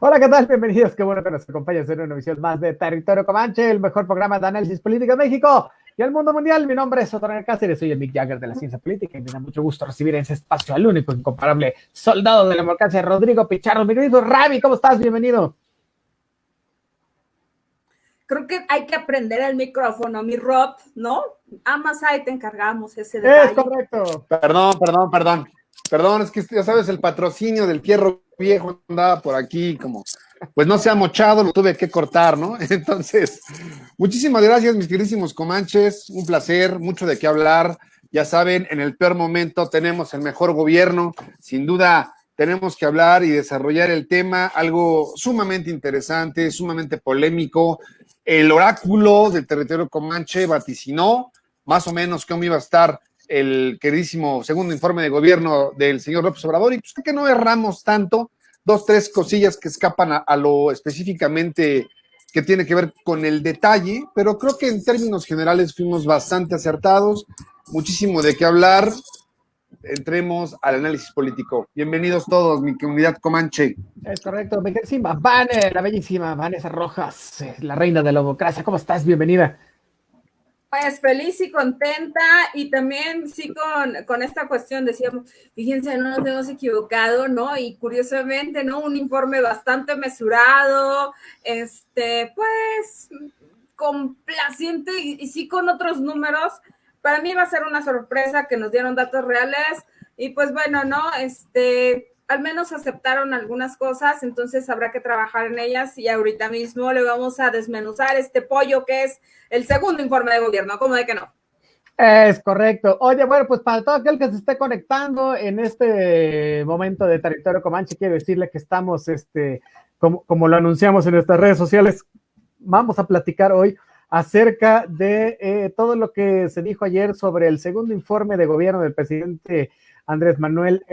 Hola, ¿qué tal? Bienvenidos. Qué bueno que nos acompañas en una emisión más de Territorio Comanche, el mejor programa de análisis político de México y el mundo mundial. Mi nombre es Otoniel Cáceres, soy el Mick Jagger de la ciencia política y me da mucho gusto recibir en ese espacio al único, incomparable soldado de la democracia, Rodrigo Pichardo. Mi querido Ravi, ¿cómo estás? Bienvenido. Creo que hay que aprender el micrófono, mi Rob, ¿no? Amas ahí te encargamos ese Es detalle. correcto. Perdón, es que ya sabes, el patrocinio del Fierro Viejo andaba por aquí como, pues no se ha mochado, lo tuve que cortar, ¿no? Entonces, muchísimas gracias, mis queridísimos comanches, un placer, mucho de qué hablar. Ya saben, en el peor momento tenemos el mejor gobierno, sin duda tenemos que hablar y desarrollar el tema, algo sumamente interesante, sumamente polémico. El oráculo del territorio comanche vaticinó más o menos cómo iba a estar el queridísimo segundo informe de gobierno del señor López Obrador, y pues que no erramos tanto, dos, tres cosillas que escapan a lo específicamente que tiene que ver con el detalle, pero creo que en términos generales fuimos bastante acertados, muchísimo de qué hablar. Entremos al análisis político. Bienvenidos todos, mi comunidad comanche. Es correcto, mi queridísima la bellísima Vanessa Rojas, la reina de la democracia. ¿Cómo estás? Bienvenida. Pues feliz y contenta, y también sí con esta cuestión, decíamos, fíjense, no nos hemos equivocado, ¿no? Y curiosamente, ¿no? Un informe bastante mesurado, pues complaciente y sí con otros números. Para mí va a ser una sorpresa que nos dieron datos reales y pues bueno, ¿no? Al menos aceptaron algunas cosas, entonces habrá que trabajar en ellas y ahorita mismo le vamos a desmenuzar este pollo que es el segundo informe de gobierno, ¿cómo de que no? Es correcto. Oye, bueno, pues para todo aquel que se esté conectando en este momento de Territorio Comanche, quiero decirle que estamos, como lo anunciamos en nuestras redes sociales, vamos a platicar hoy acerca de todo lo que se dijo ayer sobre el segundo informe de gobierno del presidente Andrés Manuel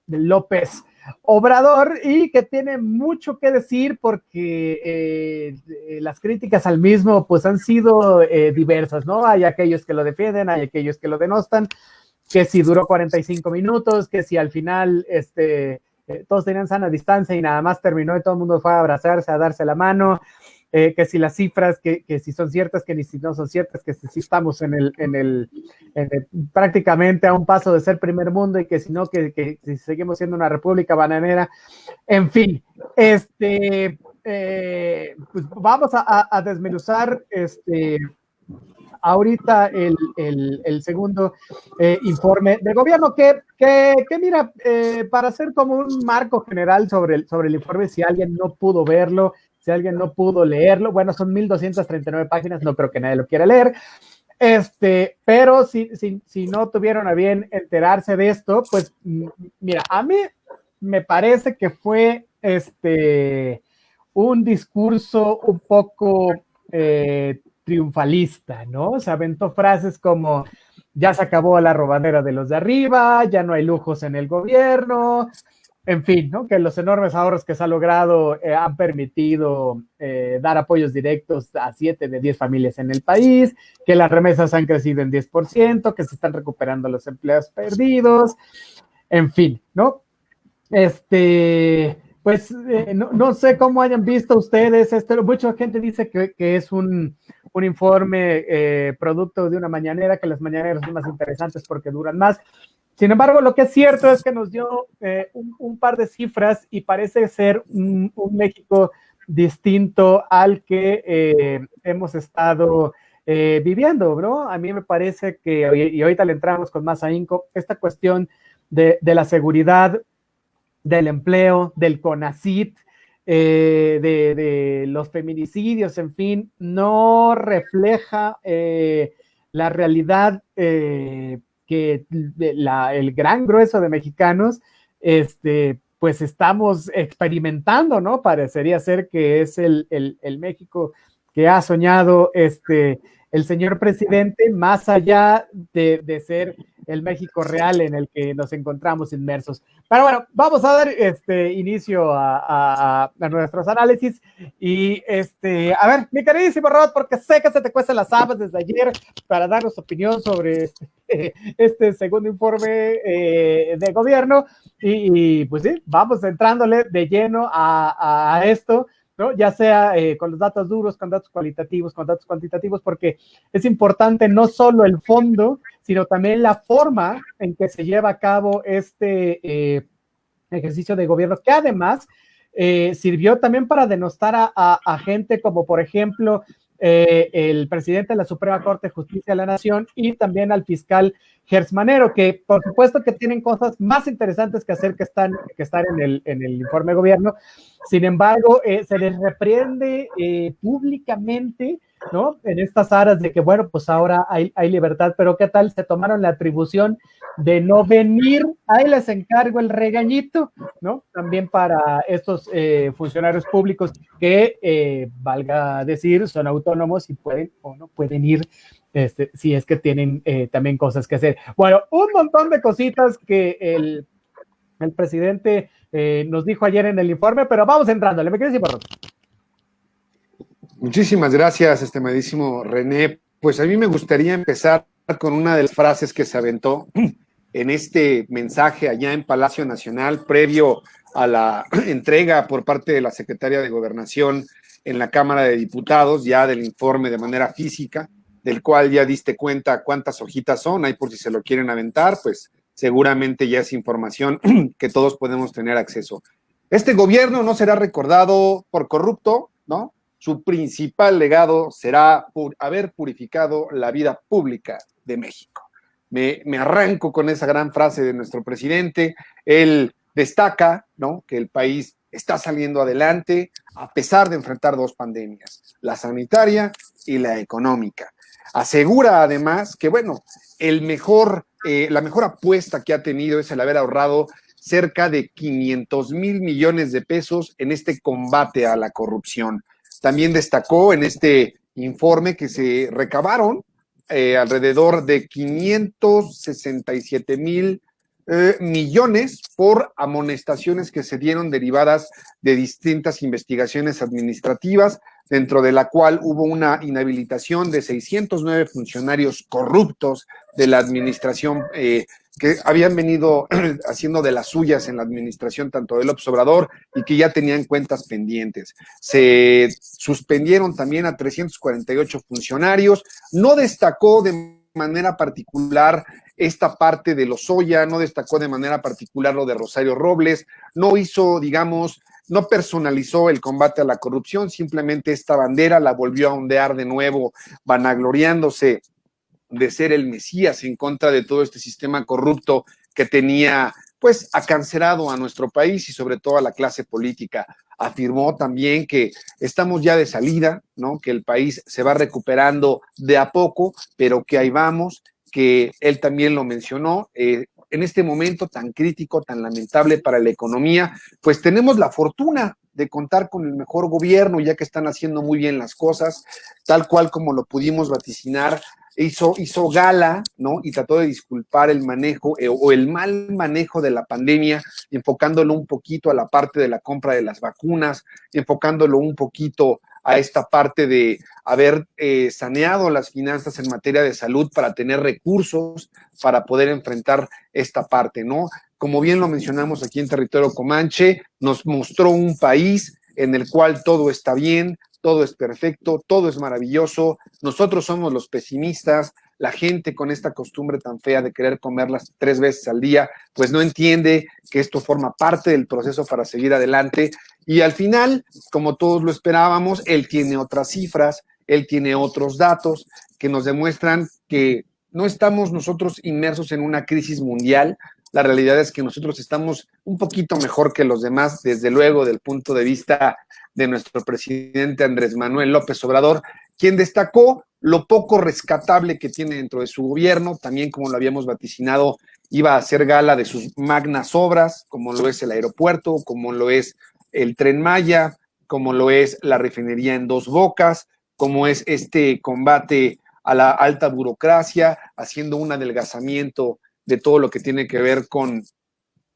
López Obrador, y que tiene mucho que decir porque las críticas al mismo pues han sido diversas, ¿no? Hay aquellos que lo defienden, hay aquellos que lo denostan, que si duró 45 minutos, que si al final todos tenían sana distancia y nada más terminó y todo el mundo fue a abrazarse, a darse la mano, que si las cifras, que si son ciertas, que ni si no son ciertas, que si estamos prácticamente a un paso de ser primer mundo y que si no, que si seguimos siendo una república bananera, en fin, pues vamos a desmenuzar ahorita el segundo informe de gobierno que mira, para hacer como un marco general sobre el informe, si alguien no pudo verlo, si alguien no pudo leerlo, bueno, son 1239 páginas, no creo que nadie lo quiera leer, pero si no tuvieron a bien enterarse de esto, pues mira, a mí me parece que fue un discurso un poco triunfalista, ¿no? Se aventó frases como ya se acabó la robadera de los de arriba, ya no hay lujos en el gobierno, en fin, ¿no? Que los enormes ahorros que se ha logrado han permitido dar apoyos directos a 7 de 10 familias en el país, que las remesas han crecido en 10%, que se están recuperando los empleos perdidos, en fin, ¿no? Pues no sé cómo hayan visto ustedes, mucha gente dice que es un informe producto de una mañanera, que las mañaneras son más interesantes porque duran más. Sin embargo, lo que es cierto es que nos dio un par de cifras y parece ser un México distinto al que hemos estado viviendo, ¿no? A mí me parece que, y ahorita le entramos con más ahínco, esta cuestión de la seguridad, del empleo, del CONACYT, de los feminicidios, en fin, no refleja la realidad que el gran grueso de mexicanos, pues estamos experimentando, ¿no? Parecería ser que es el México que ha soñado el señor presidente, más allá de ser el México real en el que nos encontramos inmersos. Pero bueno, vamos a dar inicio a nuestros análisis y a ver, mi queridísimo Rod, porque sé que se te cuestan las habas desde ayer para darnos opinión sobre este segundo informe de gobierno y pues sí, vamos entrándole de lleno a esto, ¿no? Ya sea con los datos duros, con datos cualitativos, con datos cuantitativos, porque es importante no solo el fondo, sino también la forma en que se lleva a cabo este ejercicio de gobierno, que además sirvió también para denostar a gente como, por ejemplo, el presidente de la Suprema Corte de Justicia de la Nación y también al fiscal Gertz Manero, que por supuesto que tienen cosas más interesantes que hacer que estar en el informe de gobierno. Sin embargo, se les reprende públicamente, ¿no? En estas aras de que, bueno, pues ahora hay libertad, pero ¿qué tal? Se tomaron la atribución de no venir, ahí les encargo el regañito, ¿no? También para estos funcionarios públicos que, valga decir, son autónomos y pueden o no pueden ir, si es que tienen también cosas que hacer. Bueno, un montón de cositas que el presidente nos dijo ayer en el informe, pero vamos entrándole, ¿me quieres decir, Barroso? Muchísimas gracias, estimadísimo René. Pues a mí me gustaría empezar con una de las frases que se aventó en este mensaje allá en Palacio Nacional, previo a la entrega por parte de la Secretaria de Gobernación en la Cámara de Diputados, ya del informe de manera física, del cual ya diste cuenta cuántas hojitas son, ahí por si se lo quieren aventar, pues seguramente ya es información que todos podemos tener acceso. Este gobierno no será recordado por corrupto, ¿no? Su principal legado será por haber purificado la vida pública de México. Me arranco con esa gran frase de nuestro presidente. Él destaca, ¿no?, que el país está saliendo adelante a pesar de enfrentar dos pandemias, la sanitaria y la económica. Asegura además que, bueno, la mejor apuesta que ha tenido es el haber ahorrado cerca de 500,000 millones de pesos en este combate a la corrupción. También destacó en este informe que se recabaron alrededor de 567,000 millones por amonestaciones que se dieron derivadas de distintas investigaciones administrativas, dentro de la cual hubo una inhabilitación de 609 funcionarios corruptos de la administración que habían venido haciendo de las suyas en la administración tanto de López Obrador y que ya tenían cuentas pendientes. Se suspendieron también a 348 funcionarios. No destacó de manera particular esta parte de Lozoya, no destacó de manera particular lo de Rosario Robles, no hizo, digamos, no personalizó el combate a la corrupción, simplemente esta bandera la volvió a ondear de nuevo, vanagloriándose de ser el Mesías en contra de todo este sistema corrupto que tenía, pues, acancerado a nuestro país y sobre todo a la clase política. Afirmó también que estamos ya de salida, ¿no?, que el país se va recuperando de a poco, pero que ahí vamos, que él también lo mencionó, en este momento tan crítico, tan lamentable para la economía, pues tenemos la fortuna de contar con el mejor gobierno, ya que están haciendo muy bien las cosas, tal cual como lo pudimos vaticinar. Hizo gala, ¿no?, y trató de disculpar el manejo o el mal manejo de la pandemia, enfocándolo un poquito a la parte de la compra de las vacunas, enfocándolo un poquito a esta parte de haber saneado las finanzas en materia de salud para tener recursos para poder enfrentar esta parte, ¿no? Como bien lo mencionamos aquí en Territorio Comanche, nos mostró un país en el cual todo está bien, todo es perfecto, todo es maravilloso. Nosotros somos los pesimistas, la gente con esta costumbre tan fea de querer comerlas 3 veces al día, pues no entiende que esto forma parte del proceso para seguir adelante. Y al final, como todos lo esperábamos, él tiene otras cifras, él tiene otros datos que nos demuestran que no estamos nosotros inmersos en una crisis mundial. La realidad es que nosotros estamos un poquito mejor que los demás, desde luego, del punto de vista de nuestro presidente Andrés Manuel López Obrador, quien destacó lo poco rescatable que tiene dentro de su gobierno. También, como lo habíamos vaticinado, iba a hacer gala de sus magnas obras, como lo es el aeropuerto, como lo es el Tren Maya, como lo es la refinería en Dos Bocas, como es este combate a la alta burocracia, haciendo un adelgazamiento de todo lo que tiene que ver con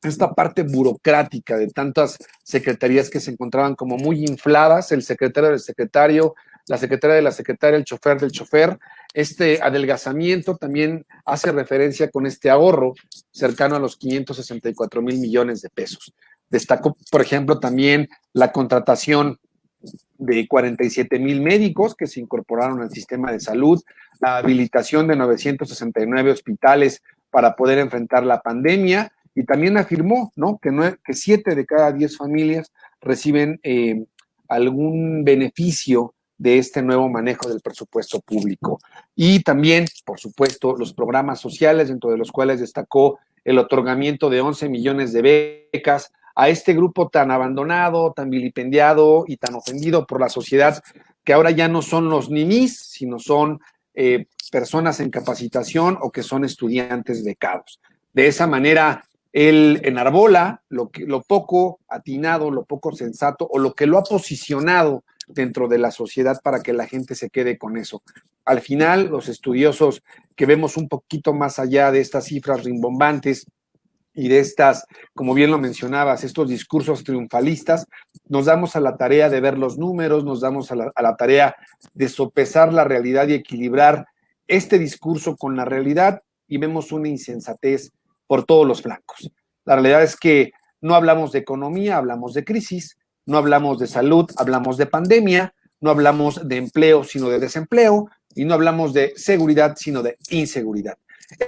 esta parte burocrática de tantas secretarías que se encontraban como muy infladas, el secretario del secretario, la secretaria de la secretaria, el chofer del chofer. Este adelgazamiento también hace referencia con este ahorro cercano a los 564,000 millones de pesos. Destacó, por ejemplo, también la contratación de 47,000 médicos que se incorporaron al sistema de salud, la habilitación de 969 hospitales para poder enfrentar la pandemia, y también afirmó, ¿no?, que 7 de cada 10 familias reciben algún beneficio de este nuevo manejo del presupuesto público. Y también, por supuesto, los programas sociales, dentro de los cuales destacó el otorgamiento de 11 millones de becas a este grupo tan abandonado, tan vilipendiado y tan ofendido por la sociedad, que ahora ya no son los ninis, sino son personas en capacitación o que son estudiantes becados. De esa manera, él enarbola lo poco atinado, lo poco sensato o lo que lo ha posicionado dentro de la sociedad para que la gente se quede con eso. Al final, los estudiosos que vemos un poquito más allá de estas cifras rimbombantes y de estas, como bien lo mencionabas, estos discursos triunfalistas, nos damos a la tarea de ver los números, nos damos a la tarea de sopesar la realidad y equilibrar este discurso con la realidad, y vemos una insensatez por todos los flancos. La realidad es que no hablamos de economía, hablamos de crisis, no hablamos de salud, hablamos de pandemia, no hablamos de empleo, sino de desempleo, y no hablamos de seguridad, sino de inseguridad.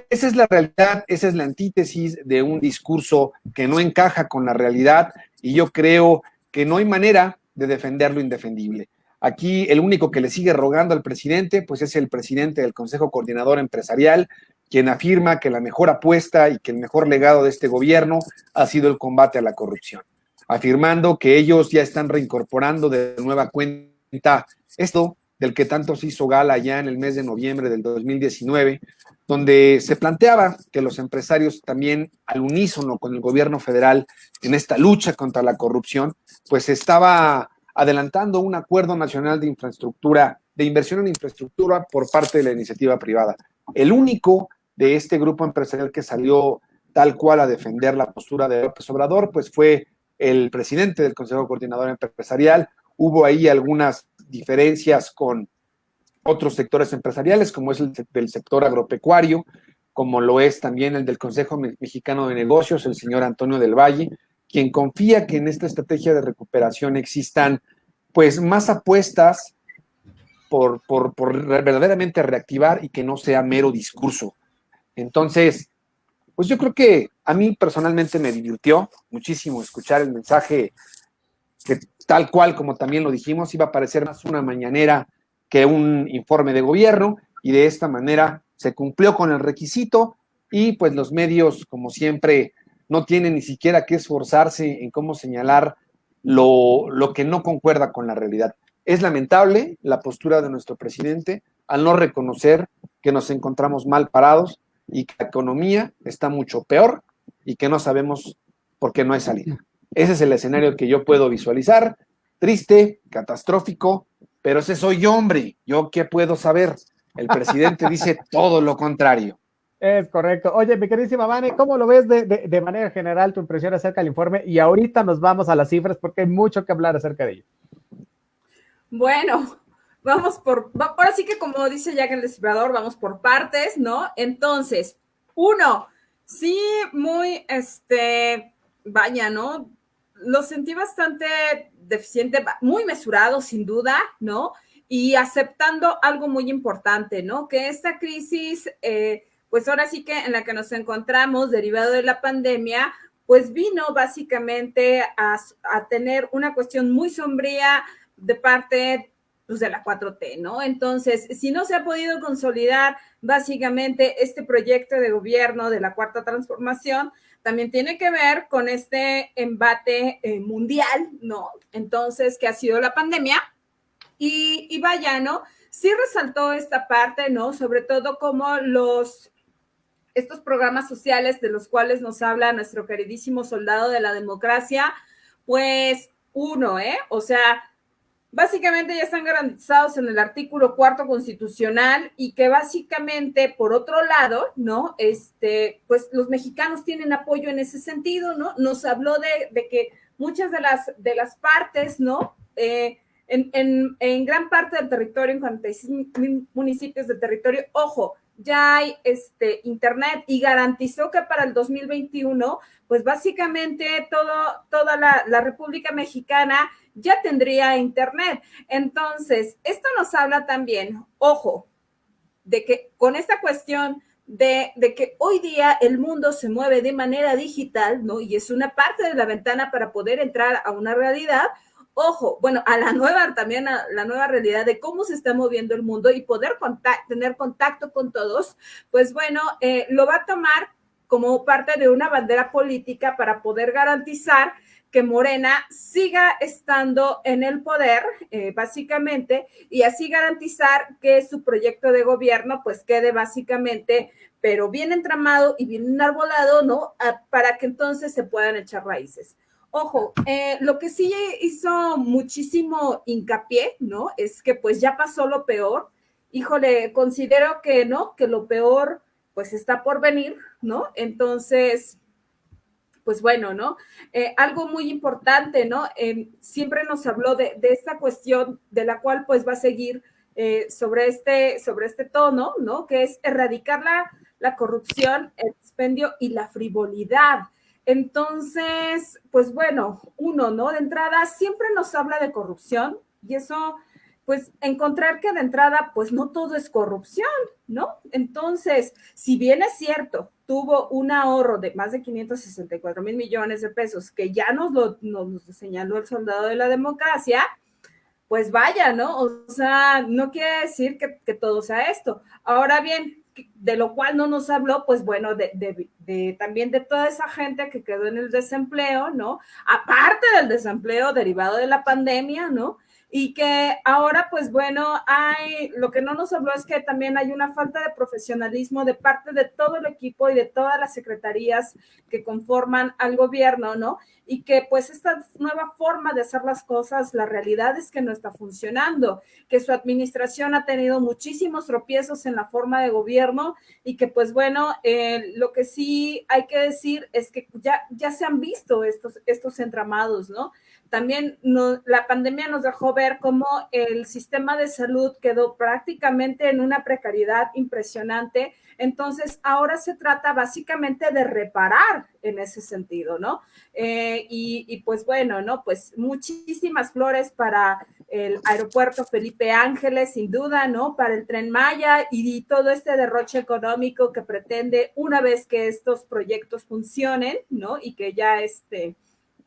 Esa es la realidad, esa es la antítesis de un discurso que no encaja con la realidad, y yo creo que no hay manera de defender lo indefendible. Aquí el único que le sigue rogando al presidente, pues es el presidente del Consejo Coordinador Empresarial, quien afirma que la mejor apuesta y que el mejor legado de este gobierno ha sido el combate a la corrupción, afirmando que ellos ya están reincorporando de nueva cuenta esto del que tanto se hizo gala ya en el mes de noviembre del 2019, donde se planteaba que los empresarios también, al unísono con el gobierno federal en esta lucha contra la corrupción, pues estaba adelantando un acuerdo nacional de infraestructura, de inversión en infraestructura por parte de la iniciativa privada. El único de este grupo empresarial que salió tal cual a defender la postura de López Obrador, pues fue el presidente del Consejo Coordinador Empresarial. Hubo ahí algunas diferencias con otros sectores empresariales, como es el del sector agropecuario, como lo es también el del Consejo Mexicano de Negocios, el señor Antonio del Valle, quien confía que en esta estrategia de recuperación existan pues más apuestas por verdaderamente reactivar y que no sea mero discurso. Entonces, pues yo creo que a mí personalmente me divirtió muchísimo escuchar el mensaje, que tal cual como también lo dijimos, iba a parecer más una mañanera que un informe de gobierno, y de esta manera se cumplió con el requisito, y pues los medios, como siempre, no tienen ni siquiera que esforzarse en cómo señalar lo que no concuerda con la realidad. Es lamentable la postura de nuestro presidente al no reconocer que nos encontramos mal parados y que la economía está mucho peor y que no sabemos por qué no hay salida. Ese es el escenario que yo puedo visualizar, triste, catastrófico, pero ese soy yo, hombre. ¿Yo qué puedo saber? El presidente dice todo lo contrario. Es correcto. Oye, mi queridísima Vane, ¿cómo lo ves de manera general, tu impresión acerca del informe? Y ahorita nos vamos a las cifras porque hay mucho que hablar acerca de ello. Bueno, ahora sí que como dice Jack el Destripador, vamos por partes, ¿no? Entonces, uno, sí, muy, vaya, ¿no? Lo sentí bastante deficiente, muy mesurado, sin duda, ¿no? Y aceptando algo muy importante, ¿no? Que esta crisis, pues ahora sí que en la que nos encontramos, derivado de la pandemia, pues vino básicamente a tener una cuestión muy sombría de parte pues, de la 4T, ¿no? Entonces, si no se ha podido consolidar básicamente este proyecto de gobierno de la Cuarta Transformación, también tiene que ver con este embate mundial, ¿no? Entonces, que ha sido la pandemia. Y vaya, ¿no? Sí resaltó esta parte, ¿no? Sobre todo como estos programas sociales de los cuales nos habla nuestro queridísimo soldado de la democracia, pues uno, o sea, básicamente ya están garantizados en el artículo 4 constitucional y que básicamente, por otro lado, ¿no? Pues los mexicanos tienen apoyo en ese sentido, ¿no? Nos habló de que muchas de las partes, ¿no? En gran parte del territorio, en 46 municipios del territorio, ojo, ya hay internet y garantizó que para el 2021, pues básicamente toda la República Mexicana ya tendría internet. Entonces, esto nos habla también, ojo, de que con esta cuestión de que hoy día el mundo se mueve de manera digital, ¿no? Y es una parte de la ventana para poder entrar a una realidad, ojo, bueno, también a la nueva realidad de cómo se está moviendo el mundo y poder tener contacto con todos, pues bueno, lo va a tomar como parte de una bandera política para poder garantizar que Morena siga estando en el poder, básicamente, y así garantizar que su proyecto de gobierno pues quede básicamente, pero bien entramado y bien enarbolado, ¿no? Para que entonces se puedan echar raíces. Ojo, lo que sí hizo muchísimo hincapié, ¿no? Es que pues ya pasó lo peor. Híjole, considero que no, que lo peor pues está por venir, ¿no? Entonces, pues bueno, ¿no? Algo muy importante, ¿no? Siempre nos habló de esta cuestión de la cual pues va a seguir sobre este tono, ¿no? Que es erradicar la corrupción, el expendio y la frivolidad. Entonces, pues bueno, uno, ¿no? De entrada siempre nos habla de corrupción y eso, pues encontrar que de entrada, pues no todo es corrupción, ¿no? Entonces, si bien es cierto, tuvo un ahorro de más de 564 mil millones de pesos, que ya nos señaló el soldado de la democracia, pues vaya, ¿no? O sea, no quiere decir que todo sea esto. Ahora bien, de lo cual no nos habló, pues bueno, también de toda esa gente que quedó en el desempleo, ¿no? Aparte del desempleo derivado de la pandemia, ¿no? Y que ahora, pues bueno, lo que no nos habló es que también hay una falta de profesionalismo de parte de todo el equipo y de todas las secretarías que conforman al gobierno, ¿no? Y que pues esta nueva forma de hacer las cosas, la realidad es que no está funcionando, que su administración ha tenido muchísimos tropiezos en la forma de gobierno y que pues bueno, lo que sí hay que decir es que ya se han visto estos entramados, ¿no? También la pandemia nos dejó ver cómo el sistema de salud quedó prácticamente en una precariedad impresionante. Entonces, ahora se trata básicamente de reparar en ese sentido, ¿no? Y pues bueno, ¿no? Pues muchísimas flores para el aeropuerto Felipe Ángeles, sin duda, ¿no? Para el Tren Maya y todo este derroche económico que pretende una vez que estos proyectos funcionen, ¿no? Y que ya estén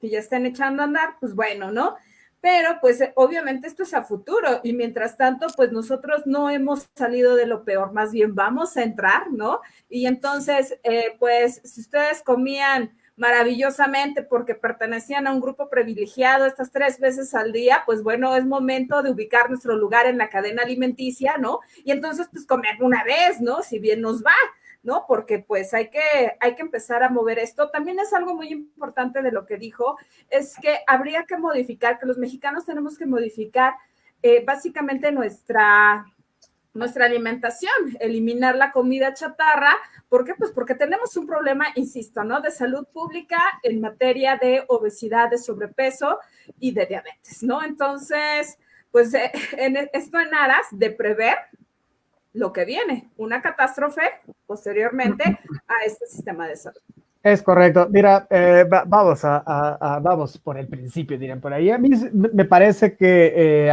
echando a andar, pues bueno, ¿no? Pero pues obviamente esto es a futuro y mientras tanto pues nosotros no hemos salido de lo peor, más bien vamos a entrar, ¿no? Y entonces pues si ustedes comían maravillosamente porque pertenecían a un grupo privilegiado estas 3 veces al día, pues bueno, es momento de ubicar nuestro lugar en la cadena alimenticia, ¿no? Y entonces pues comer una vez, ¿no? Si bien nos va, ¿no? Porque pues hay que empezar a mover esto. También es algo muy importante de lo que dijo, es que habría que modificar, que los mexicanos tenemos que modificar básicamente nuestra alimentación, eliminar la comida chatarra. ¿Por qué? Pues porque tenemos un problema, insisto, ¿no? De salud pública en materia de obesidad, de sobrepeso y de diabetes, ¿no? Entonces, pues esto en aras de prever lo que viene, una catástrofe posteriormente a este sistema de salud. Es correcto. Mira, vamos por el principio, dirían por ahí. A mí me parece que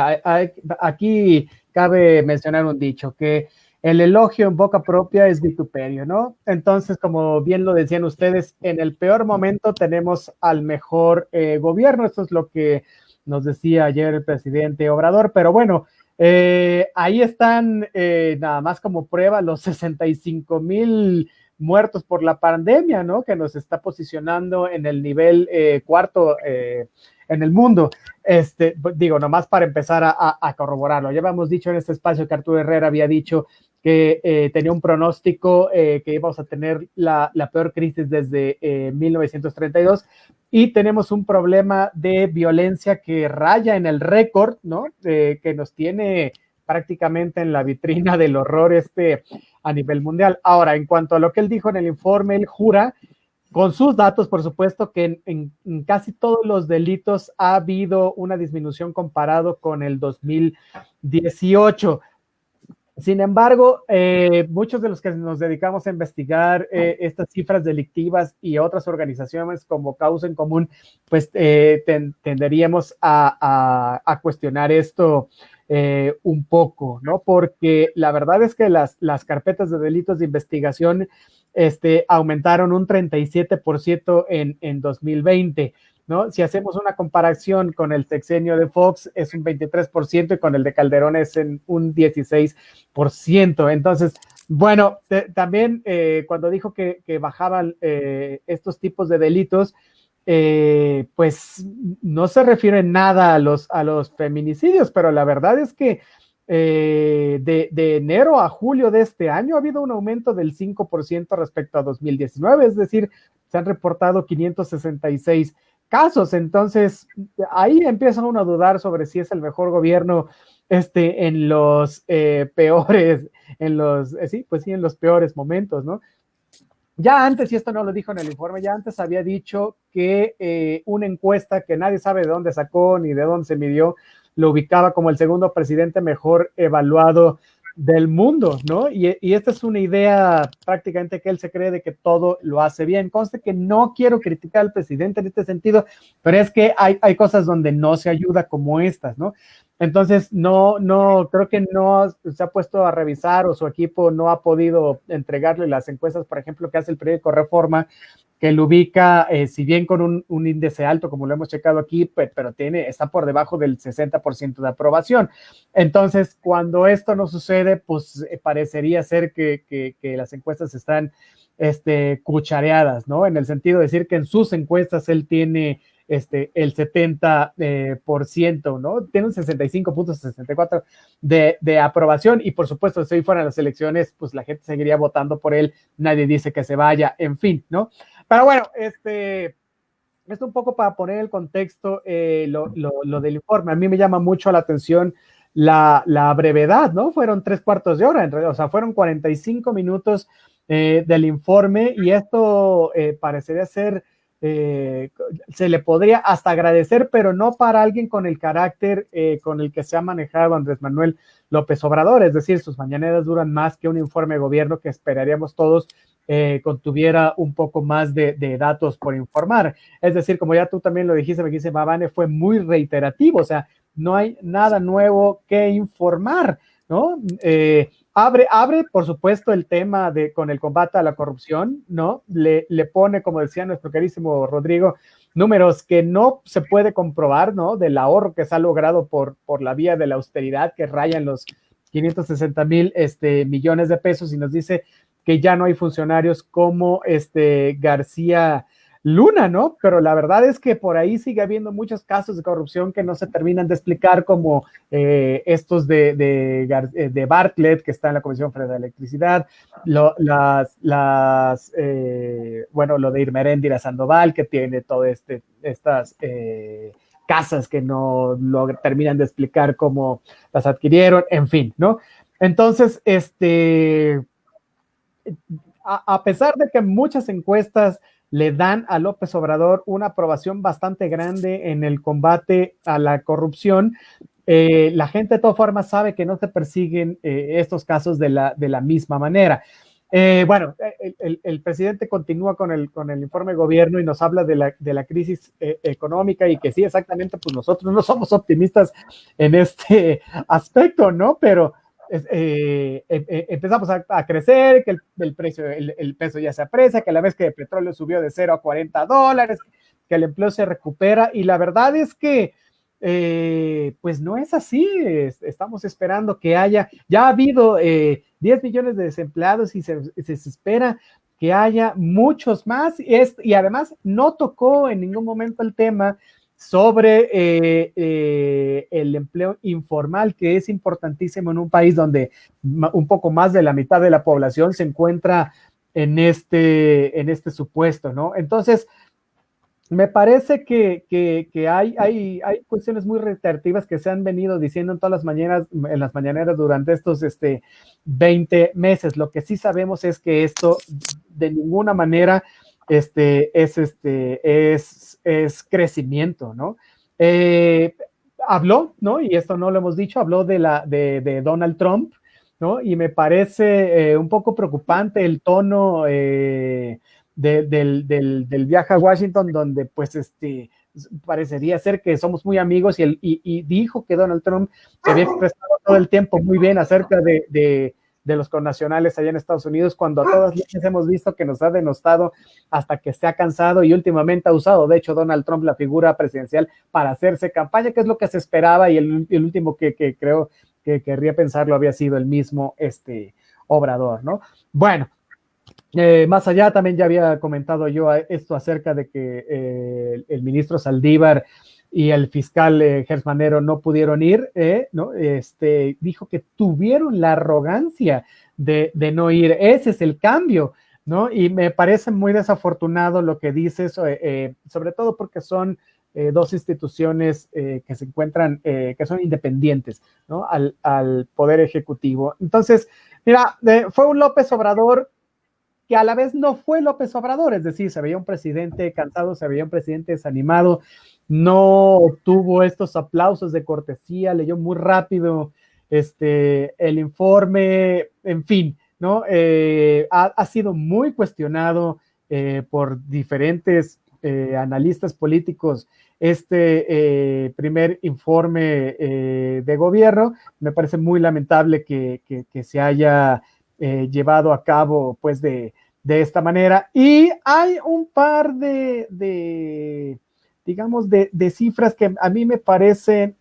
aquí cabe mencionar un dicho, que el elogio en boca propia es vituperio, ¿no? Entonces, como bien lo decían ustedes, en el peor momento tenemos al mejor gobierno. Esto es lo que nos decía ayer el presidente Obrador, pero bueno, ahí están nada más como prueba los 65,000 muertos por la pandemia, ¿no? Que nos está posicionando en el nivel cuarto en el mundo. Digo, nomás para empezar a corroborarlo. Ya habíamos dicho en este espacio que Arturo Herrera había dicho que tenía un pronóstico que íbamos a tener la peor crisis desde 1932. y tenemos un problema de violencia que raya en el récord, ¿no? Que nos tiene prácticamente en la vitrina del horror a nivel mundial. Ahora, en cuanto a lo que él dijo en el informe, él jura, con sus datos, por supuesto, que en casi todos los delitos ha habido una disminución comparado con el 2018. Sin embargo, muchos de los que nos dedicamos a investigar estas cifras delictivas y otras organizaciones como Causa en Común, pues tenderíamos a cuestionar esto un poco, ¿no? Porque la verdad es que las carpetas de delitos de investigación aumentaron un 37% en 2020. ¿No? Si hacemos una comparación con el sexenio de Fox, es un 23% y con el de Calderón es en un 16%. Entonces, bueno, también cuando dijo que bajaban estos tipos de delitos, pues no se refiere nada a los feminicidios, pero la verdad es que de enero a julio de este año ha habido un aumento del 5% respecto a 2019, es decir, se han reportado 566 casos. Entonces ahí empieza uno a dudar sobre si es el mejor gobierno en los peores, en los peores momentos, ¿no? Ya antes, y esto no lo dijo en el informe, ya antes había dicho que una encuesta que nadie sabe de dónde sacó ni de dónde se midió, lo ubicaba como el segundo presidente mejor evaluado del mundo, ¿no? Y esta es una idea prácticamente que él se cree de que todo lo hace bien. Conste que no quiero criticar al presidente en este sentido, pero es que hay cosas donde no se ayuda como estas, ¿no? Entonces, no, creo que no se ha puesto a revisar o su equipo no ha podido entregarle las encuestas, por ejemplo, que hace el periódico Reforma, que lo ubica, si bien con un índice alto, como lo hemos checado aquí, pero está por debajo del 60% de aprobación. Entonces, cuando esto no sucede, pues parecería ser que las encuestas están cuchareadas, ¿no? En el sentido de decir que en sus encuestas él tiene el 70%, ¿no? Tiene un 65.64 de aprobación y por supuesto, si hoy fueran las elecciones, pues la gente seguiría votando por él, nadie dice que se vaya, en fin, ¿no? Pero bueno, esto un poco para poner el contexto, lo del informe. A mí me llama mucho la atención la brevedad, ¿no? Fueron 3/4 de hora, en realidad, o sea, fueron 45 minutos del informe y esto parecería ser, se le podría hasta agradecer, pero no para alguien con el carácter con el que se ha manejado Andrés Manuel López Obrador, es decir, sus mañaneras duran más que un informe de gobierno que esperaríamos todos contuviera un poco más de datos por informar. Es decir, como ya tú también lo dijiste, me dice Mabane, fue muy reiterativo, o sea, no hay nada nuevo que informar, ¿no? Abre, por supuesto, el tema con el combate a la corrupción, ¿no? Le pone, como decía nuestro querísimo Rodrigo, números que no se puede comprobar, ¿no? Del ahorro que se ha logrado por la vía de la austeridad, que rayan los 560,000 millones de pesos, y nos dice que ya no hay funcionarios como García Luna, ¿no? Pero la verdad es que por ahí sigue habiendo muchos casos de corrupción que no se terminan de explicar, como estos de Bartlett, que está en la Comisión Federal de Electricidad, bueno, lo de Irmeréndira Sandoval, que tiene todas estas casas que no lo terminan de explicar cómo las adquirieron, en fin, ¿no? Entonces, a pesar de que muchas encuestas le dan a López Obrador una aprobación bastante grande en el combate a la corrupción, la gente de todas formas sabe que no se persiguen estos casos de la misma manera. Bueno, el presidente continúa con el informe de gobierno y nos habla de la crisis económica, y que sí, exactamente, pues nosotros no somos optimistas en este aspecto, ¿no? Pero empezamos a crecer, que el peso ya se aprecia, que a la vez que el petróleo subió de $0 a $40, que el empleo se recupera, y la verdad es que pues no es así. Estamos esperando que ya ha habido 10 millones de desempleados y se espera que haya muchos más, y además no tocó en ningún momento el tema sobre el empleo informal, que es importantísimo en un país donde un poco más de la mitad de la población se encuentra en este supuesto, ¿no? Entonces, Me parece que hay cuestiones muy reiterativas que se han venido diciendo en todas las mañanas, en las mañaneras durante estos 20 meses. Lo que sí sabemos es que esto de ninguna manera es crecimiento, ¿no? Habló, ¿no? Y esto no lo hemos dicho, habló de Donald Trump, ¿no? Y me parece un poco preocupante el tono del viaje a Washington, donde pues parecería ser que somos muy amigos y dijo que Donald Trump se había expresado todo el tiempo muy bien acerca de los connacionales allá en Estados Unidos, cuando a todas luces hemos visto que nos ha denostado hasta que se ha cansado y últimamente ha usado, de hecho, Donald Trump la figura presidencial para hacerse campaña, que es lo que se esperaba, y el último que creo que querría pensarlo había sido el mismo Obrador, ¿no? Bueno, más allá también ya había comentado yo esto acerca de que el ministro Saldívar y el fiscal Gersmanero no pudieron ir, ¿no? Dijo que tuvieron la arrogancia de no ir. Ese es el cambio, ¿no? Y me parece muy desafortunado lo que dices, sobre todo porque son dos instituciones que se encuentran, que son independientes, ¿no? Al Poder Ejecutivo. Entonces, mira, fue un López Obrador que a la vez no fue López Obrador, es decir, se veía un presidente cansado, se veía un presidente desanimado, no tuvo estos aplausos de cortesía, leyó muy rápido el informe, en fin, ¿no? Ha sido muy cuestionado por diferentes analistas políticos primer informe de gobierno. Me parece muy lamentable que se haya llevado a cabo pues de esta manera. Y hay un par digamos, de cifras que a mí me parecen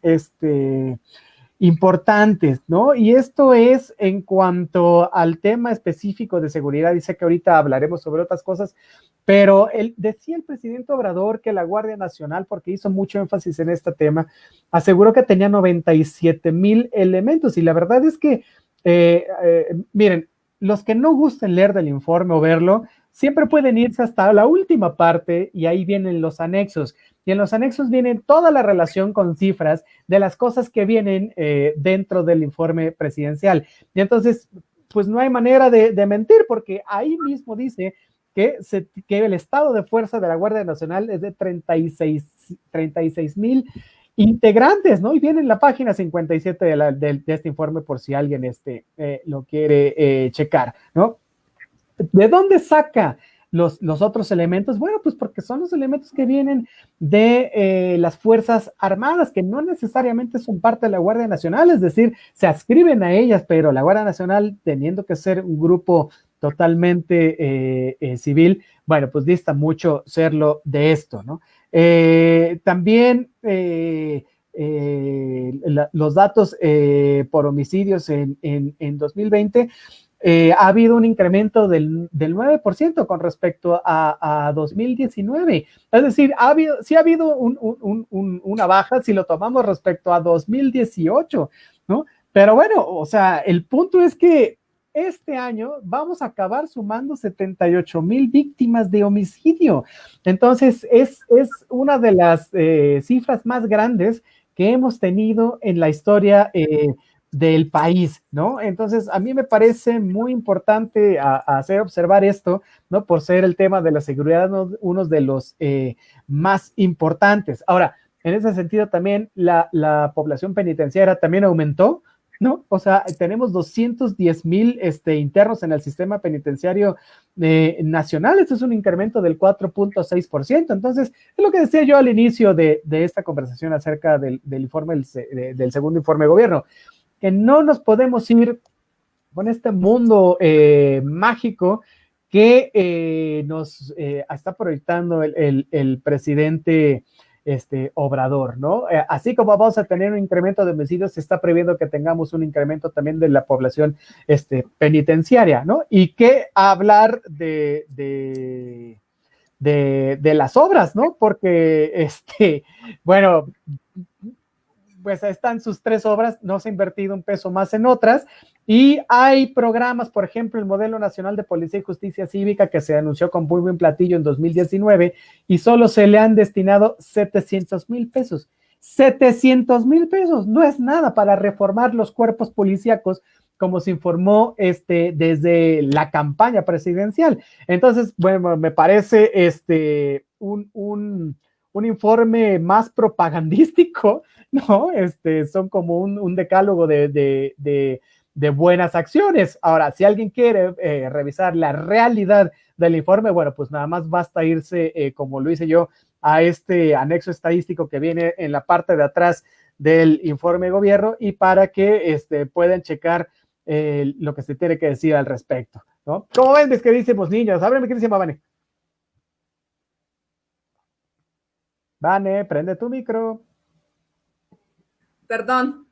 importantes, ¿no? Y esto es en cuanto al tema específico de seguridad. Dice que ahorita hablaremos sobre otras cosas, pero decía el presidente Obrador que la Guardia Nacional, porque hizo mucho énfasis en este tema, aseguró que tenía 97,000 elementos. Y la verdad es que, miren, los que no gusten leer del informe o verlo, siempre pueden irse hasta la última parte y ahí vienen los anexos. Y en los anexos vienen toda la relación con cifras de las cosas que vienen dentro del informe presidencial. Y entonces, pues no hay manera de mentir, porque ahí mismo dice que el estado de fuerza de la Guardia Nacional es de 36,000 integrantes, ¿no? Y viene en la página 57 de este informe por si alguien lo quiere checar, ¿no? ¿De dónde saca los otros elementos? Bueno, pues porque son los elementos que vienen de las Fuerzas Armadas, que no necesariamente son parte de la Guardia Nacional, es decir, se adscriben a ellas, pero la Guardia Nacional, teniendo que ser un grupo totalmente civil, bueno, pues dista mucho serlo de esto, ¿no? También los datos por homicidios en 2020, ha habido un incremento del 9% con respecto a 2019. Es decir, sí ha habido una baja si lo tomamos respecto a 2018, ¿no? Pero bueno, o sea, el punto es que este año vamos a acabar sumando 78,000 víctimas de homicidio. Entonces, es una de las cifras más grandes que hemos tenido en la historia del país, ¿no? Entonces, a mí me parece muy importante hacer observar esto, ¿no? Por ser el tema de la seguridad uno de los más importantes. Ahora, en ese sentido también la población penitenciaria también aumentó, ¿no? O sea, tenemos 210,000 internos en el sistema penitenciario nacional. Esto es un incremento del 4,6%. Entonces, es lo que decía yo al inicio de esta conversación acerca del informe, del segundo informe de gobierno, que no nos podemos ir con este mundo mágico que nos está proyectando el presidente Obrador, ¿no? Así como vamos a tener un incremento de homicidios, se está previendo que tengamos un incremento también de la población penitenciaria, ¿no? Y que hablar de las obras, ¿no? Porque, bueno, pues están sus 3 obras, no se ha invertido un peso más en otras, y hay programas, por ejemplo, el Modelo Nacional de Policía y Justicia Cívica, que se anunció con muy buen platillo en 2019, y solo se le han destinado 700,000 pesos. 700,000 pesos, no es nada para reformar los cuerpos policíacos, como se informó desde la campaña presidencial. Entonces, bueno, me parece un informe más propagandístico, ¿no? Son como un decálogo de buenas acciones. Ahora, si alguien quiere revisar la realidad del informe, bueno, pues nada más basta irse, como lo hice yo, a este anexo estadístico que viene en la parte de atrás del informe de gobierno, y para que puedan checar lo que se tiene que decir al respecto, ¿no? ¿Cómo ven, mis queridísimos niños? Ábreme, ¿quién se llama Vane? Vane, prende tu micro. Perdón.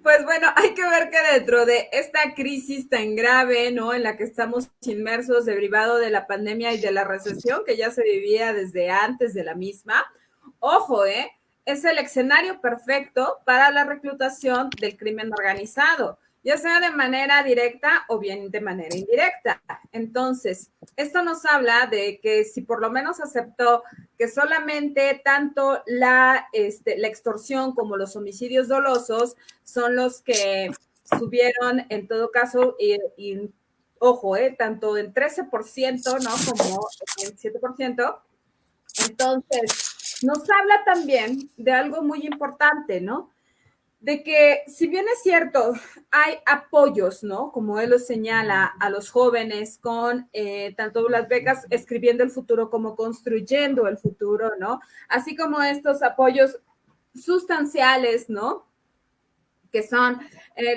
Pues bueno, hay que ver que dentro de esta crisis tan grave, ¿no? En la que estamos inmersos, derivado de la pandemia y de la recesión que ya se vivía desde antes de la misma, ojo, es el escenario perfecto para la reclutación del crimen organizado, ya sea de manera directa o bien de manera indirecta. Entonces, esto nos habla de que si por lo menos aceptó que solamente tanto la extorsión como los homicidios dolosos son los que subieron en todo caso, y ojo, tanto en 13%, ¿no? Como en 7%. Entonces, nos habla también de algo muy importante, ¿no? De que si bien es cierto, hay apoyos, ¿no? Como él lo señala, a los jóvenes con tanto las becas Escribiendo el Futuro como Construyendo el Futuro, ¿no? Así como estos apoyos sustanciales, ¿no? Que son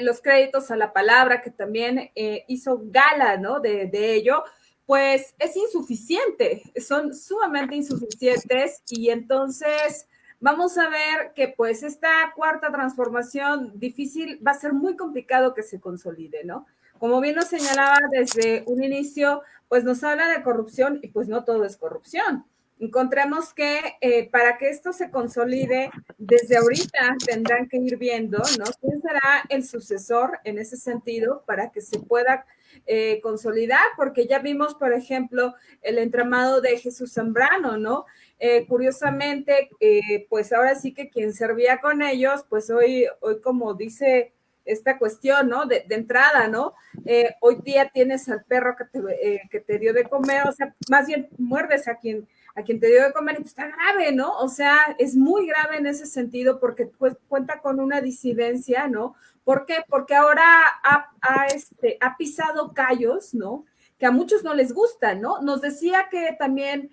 los créditos a la palabra, que también hizo gala, ¿no? De ello, pues es insuficiente, son sumamente insuficientes, y entonces vamos a ver que pues esta cuarta transformación difícil va a ser muy complicado que se consolide, ¿no? Como bien nos señalaba desde un inicio, pues nos habla de corrupción, y pues no todo es corrupción. Encontremos que para que esto se consolide, desde ahorita tendrán que ir viendo, ¿no? ¿Quién será el sucesor en ese sentido para que se pueda consolidar? Porque ya vimos, por ejemplo, el entramado de Jesús Zambrano, ¿no? Curiosamente, pues ahora sí que quien servía con ellos, pues hoy como dice esta cuestión, ¿no? De entrada, ¿no? Hoy día tienes al perro que te dio de comer, o sea, más bien muerdes a quien te dio de comer, y pues está grave, ¿no? O sea, es muy grave en ese sentido, porque pues cuenta con una disidencia, ¿no? ¿Por qué? Porque ahora ha pisado callos, ¿no? Que a muchos no les gustan, ¿no? Nos decía que también,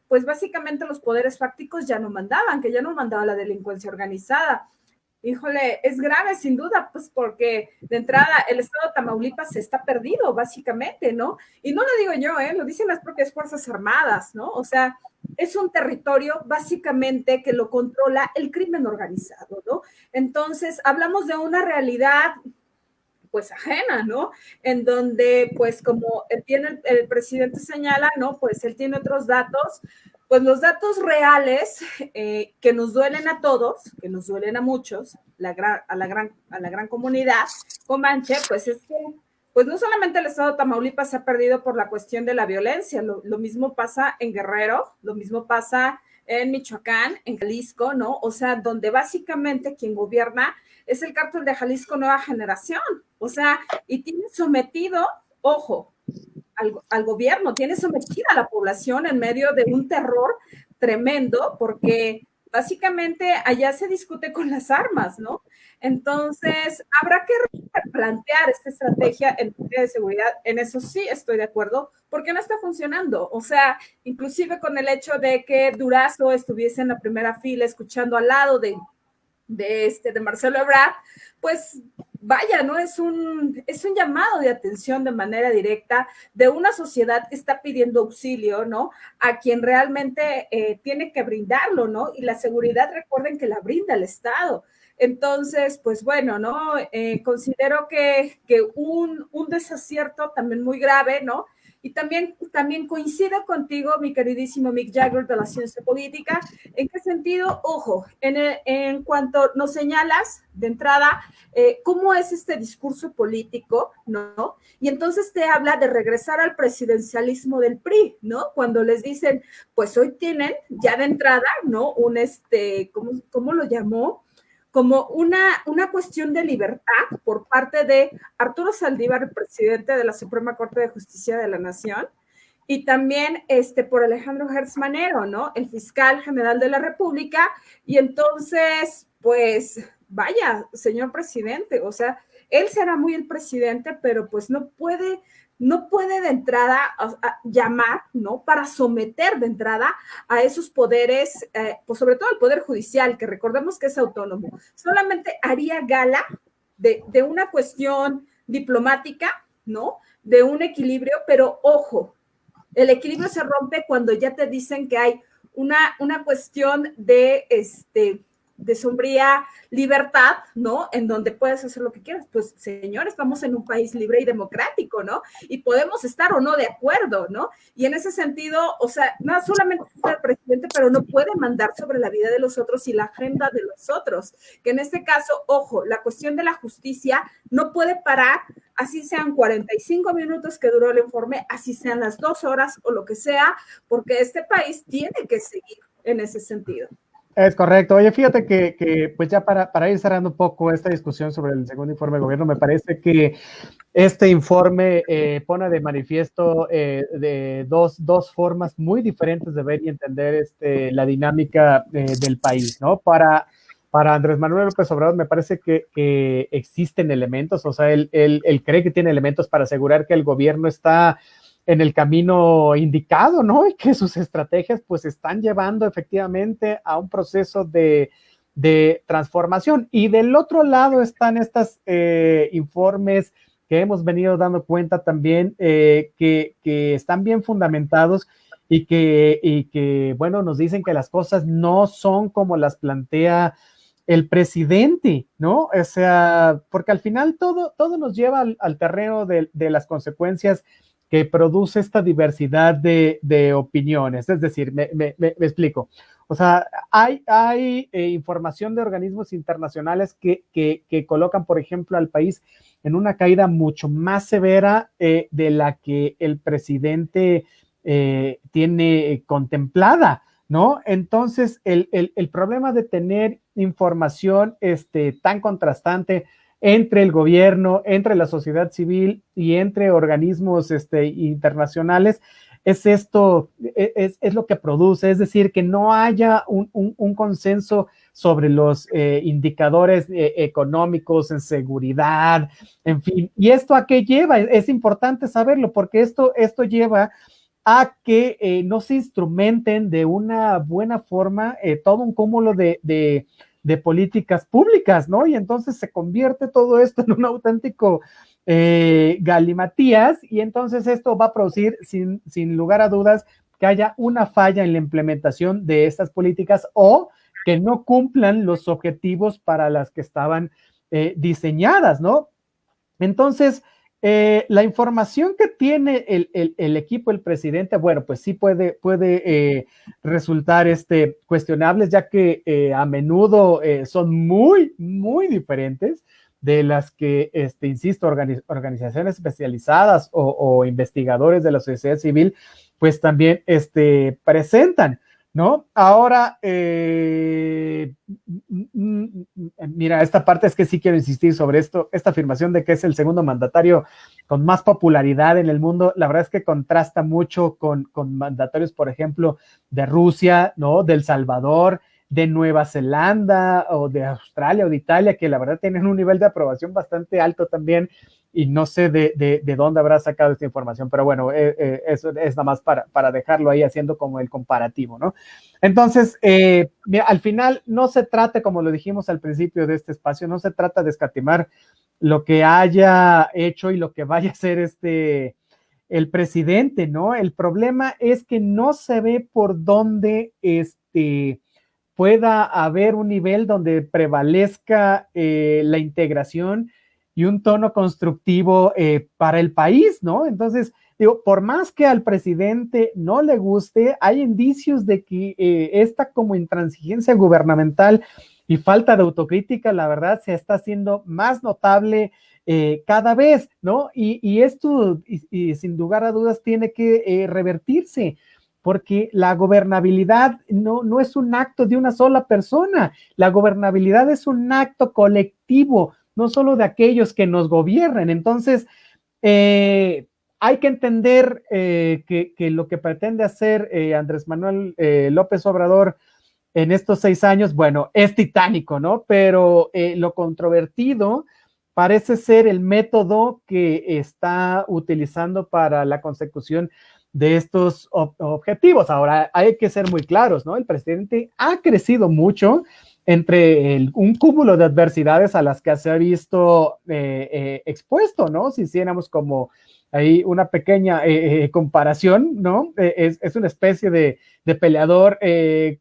pues básicamente los poderes fácticos ya no mandaban, que ya no mandaba la delincuencia organizada. Híjole, es grave sin duda, pues porque de entrada el estado de Tamaulipas está perdido, básicamente, ¿no? Y no lo digo yo, lo dicen las propias Fuerzas Armadas, ¿no? O sea, es un territorio básicamente que lo controla el crimen organizado, ¿no? Entonces, hablamos de una realidad pues ajena, ¿no? En donde, pues como el presidente señala, ¿no? Pues él tiene otros datos, pues los datos reales que nos duelen a todos, que nos duelen a muchos, a la gran comunidad comanche, pues es que pues no solamente el estado de Tamaulipas se ha perdido por la cuestión de la violencia, lo mismo pasa en Guerrero, lo mismo pasa en Michoacán, en Jalisco, ¿no? O sea, donde básicamente quien gobierna es el cártel de Jalisco Nueva Generación, o sea, y tiene sometido, ojo, al gobierno, tiene sometida a la población en medio de un terror tremendo, porque básicamente allá se discute con las armas, ¿no? Entonces, habrá que replantear esta estrategia en materia de seguridad, en eso sí estoy de acuerdo, porque no está funcionando, o sea, inclusive con el hecho de que Durazo estuviese en la primera fila escuchando al lado de Marcelo Ebrard, pues vaya, ¿no? Es un llamado de atención de manera directa de una sociedad que está pidiendo auxilio, ¿no? A quien realmente tiene que brindarlo, ¿no? Y la seguridad, recuerden que la brinda el Estado. Entonces, pues bueno, ¿no? Considero que un desacierto también muy grave, ¿no? Y también coincido contigo, mi queridísimo Mick Jagger de la ciencia política. ¿En qué sentido? Ojo, en cuanto nos señalas de entrada cómo es este discurso político, ¿no? Y entonces te habla de regresar al presidencialismo del PRI, ¿no? Cuando les dicen, pues hoy tienen ya de entrada, ¿no? ¿Cómo lo llamó? Como una cuestión de libertad por parte de Arturo Saldívar, el presidente de la Suprema Corte de Justicia de la Nación, y también por Alejandro Gertz Manero, ¿no? El fiscal general de la República. Y entonces, pues, vaya, señor presidente, o sea, él será muy el presidente, pero pues no puede de entrada llamar, ¿no? Para someter de entrada a esos poderes, pues sobre todo el Poder Judicial, que recordemos que es autónomo. Solamente haría gala de una cuestión diplomática, ¿no? De un equilibrio, pero ojo, el equilibrio se rompe cuando ya te dicen que hay una cuestión de sombría libertad, ¿no? En donde puedes hacer lo que quieras. Pues, señor, estamos en un país libre y democrático, ¿no? Y podemos estar o no de acuerdo, ¿no? Y en ese sentido, o sea, no solamente es el presidente, pero no puede mandar sobre la vida de los otros y la agenda de los otros. Que en este caso, ojo, la cuestión de la justicia no puede parar, así sean 45 minutos que duró el informe, así sean las 2 horas o lo que sea, porque este país tiene que seguir en ese sentido. Es correcto. Oye, fíjate que pues ya para ir cerrando un poco esta discusión sobre el segundo informe de gobierno, me parece que este informe pone de manifiesto de dos formas muy diferentes de ver y entender la dinámica del país, ¿no? Para Andrés Manuel López Obrador me parece que existen elementos, o sea, él cree que tiene elementos para asegurar que el gobierno está en el camino indicado, ¿no? Y que sus estrategias pues están llevando efectivamente a un proceso de transformación. Y del otro lado están estos informes que hemos venido dando cuenta también que están bien fundamentados y que, bueno, nos dicen que las cosas no son como las plantea el presidente, ¿no? O sea, porque al final todo nos lleva al terreno de las consecuencias que produce esta diversidad de opiniones. Es decir, me explico. O sea, hay información de organismos internacionales que colocan, por ejemplo, al país en una caída mucho más severa de la que el presidente tiene contemplada, ¿no? Entonces, el problema de tener información tan contrastante entre el gobierno, entre la sociedad civil y entre organismos internacionales, es esto, es lo que produce, es decir, que no haya un consenso sobre los indicadores económicos, en seguridad, en fin. ¿Y esto a qué lleva? Es importante saberlo porque esto lleva a que no se instrumenten de una buena forma todo un cúmulo de políticas públicas, ¿no? Y entonces se convierte todo esto en un auténtico galimatías y entonces esto va a producir sin lugar a dudas que haya una falla en la implementación de estas políticas o que no cumplan los objetivos para las que estaban diseñadas, ¿no? Entonces, la información que tiene el equipo, el presidente, bueno, pues sí puede resultar cuestionables, ya que a menudo son muy, muy diferentes de las que, insisto, organizaciones especializadas o investigadores de la sociedad civil, pues también presentan, ¿no? Ahora, mira, esta parte es que sí quiero insistir sobre esto, esta afirmación de que es el segundo mandatario con más popularidad en el mundo, la verdad es que contrasta mucho con mandatarios, por ejemplo, de Rusia, ¿no? De El Salvador, de Nueva Zelanda o de Australia o de Italia, que la verdad tienen un nivel de aprobación bastante alto también, y no sé de dónde habrá sacado esta información, pero bueno, eso es nada más para dejarlo ahí haciendo como el comparativo, ¿no? Entonces, al final no se trata, como lo dijimos al principio de este espacio, no se trata de escatimar lo que haya hecho y lo que vaya a hacer el presidente, ¿no? El problema es que no se ve por dónde pueda haber un nivel donde prevalezca la integración y un tono constructivo para el país, ¿no? Entonces, digo, por más que al presidente no le guste, hay indicios de que esta como intransigencia gubernamental y falta de autocrítica, la verdad, se está haciendo más notable cada vez, ¿no? Y esto, sin lugar a dudas, tiene que revertirse, porque la gobernabilidad no es un acto de una sola persona, la gobernabilidad es un acto colectivo, no solo de aquellos que nos gobiernan. Entonces, hay que entender que lo que pretende hacer Andrés Manuel López Obrador en estos 6 años, bueno, es titánico, ¿no? Pero lo controvertido parece ser el método que está utilizando para la consecución de estos objetivos. Ahora, hay que ser muy claros, ¿no? El presidente ha crecido mucho entre un cúmulo de adversidades a las que se ha visto expuesto, ¿no? Si hiciéramos como ahí una pequeña comparación, ¿no? Es una especie de peleador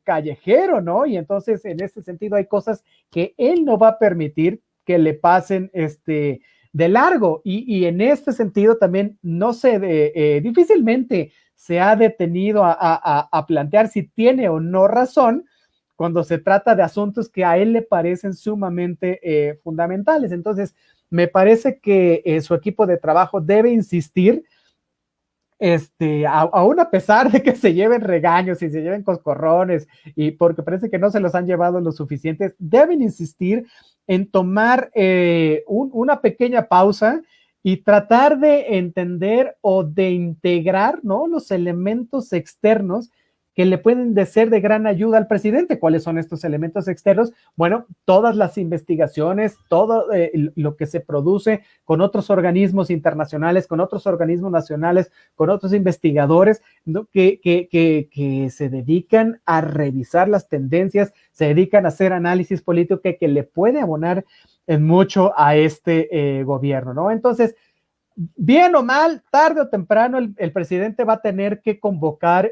callejero, ¿no? Y entonces, en este sentido, hay cosas que él no va a permitir que le pasen de largo. Y en este sentido también no se difícilmente se ha detenido a plantear si tiene o no razón cuando se trata de asuntos que a él le parecen sumamente fundamentales. Entonces, me parece que su equipo de trabajo debe insistir, aún a pesar de que se lleven regaños y se lleven coscorrones, y porque parece que no se los han llevado lo suficientes, deben insistir en tomar una pequeña pausa y tratar de entender o de integrar, ¿no?, los elementos externos que le pueden ser de gran ayuda al presidente. ¿Cuáles son estos elementos externos? Bueno, todas las investigaciones, todo lo que se produce con otros organismos internacionales, con otros organismos nacionales, con otros investigadores, ¿no?, que se dedican a revisar las tendencias, se dedican a hacer análisis político que le puede abonar en mucho a este gobierno, ¿no? Entonces, bien o mal, tarde o temprano, el presidente va a tener que convocar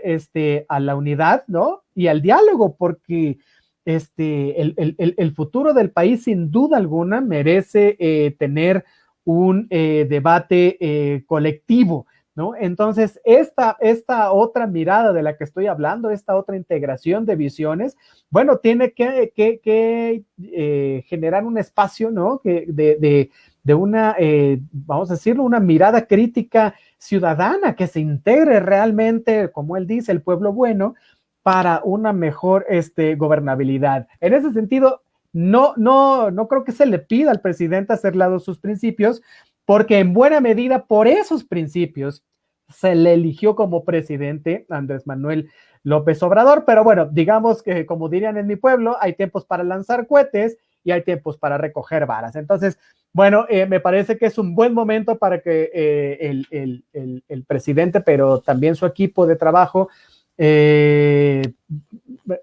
a la unidad, ¿no?, y al diálogo, porque el futuro del país, sin duda alguna, merece tener un debate colectivo, ¿no? Entonces, esta otra mirada de la que estoy hablando, esta otra integración de visiones, bueno, tiene que generar un espacio, ¿no?, de una, vamos a decirlo, una mirada crítica ciudadana que se integre realmente, como él dice, el pueblo bueno, para una mejor gobernabilidad. En ese sentido, no creo que se le pida al presidente hacer lado sus principios, porque en buena medida por esos principios se le eligió como presidente Andrés Manuel López Obrador. Pero bueno, digamos que, como dirían en mi pueblo, hay tiempos para lanzar cohetes y hay tiempos para recoger varas. Entonces, bueno, me parece que es un buen momento para que el presidente, pero también su equipo de trabajo,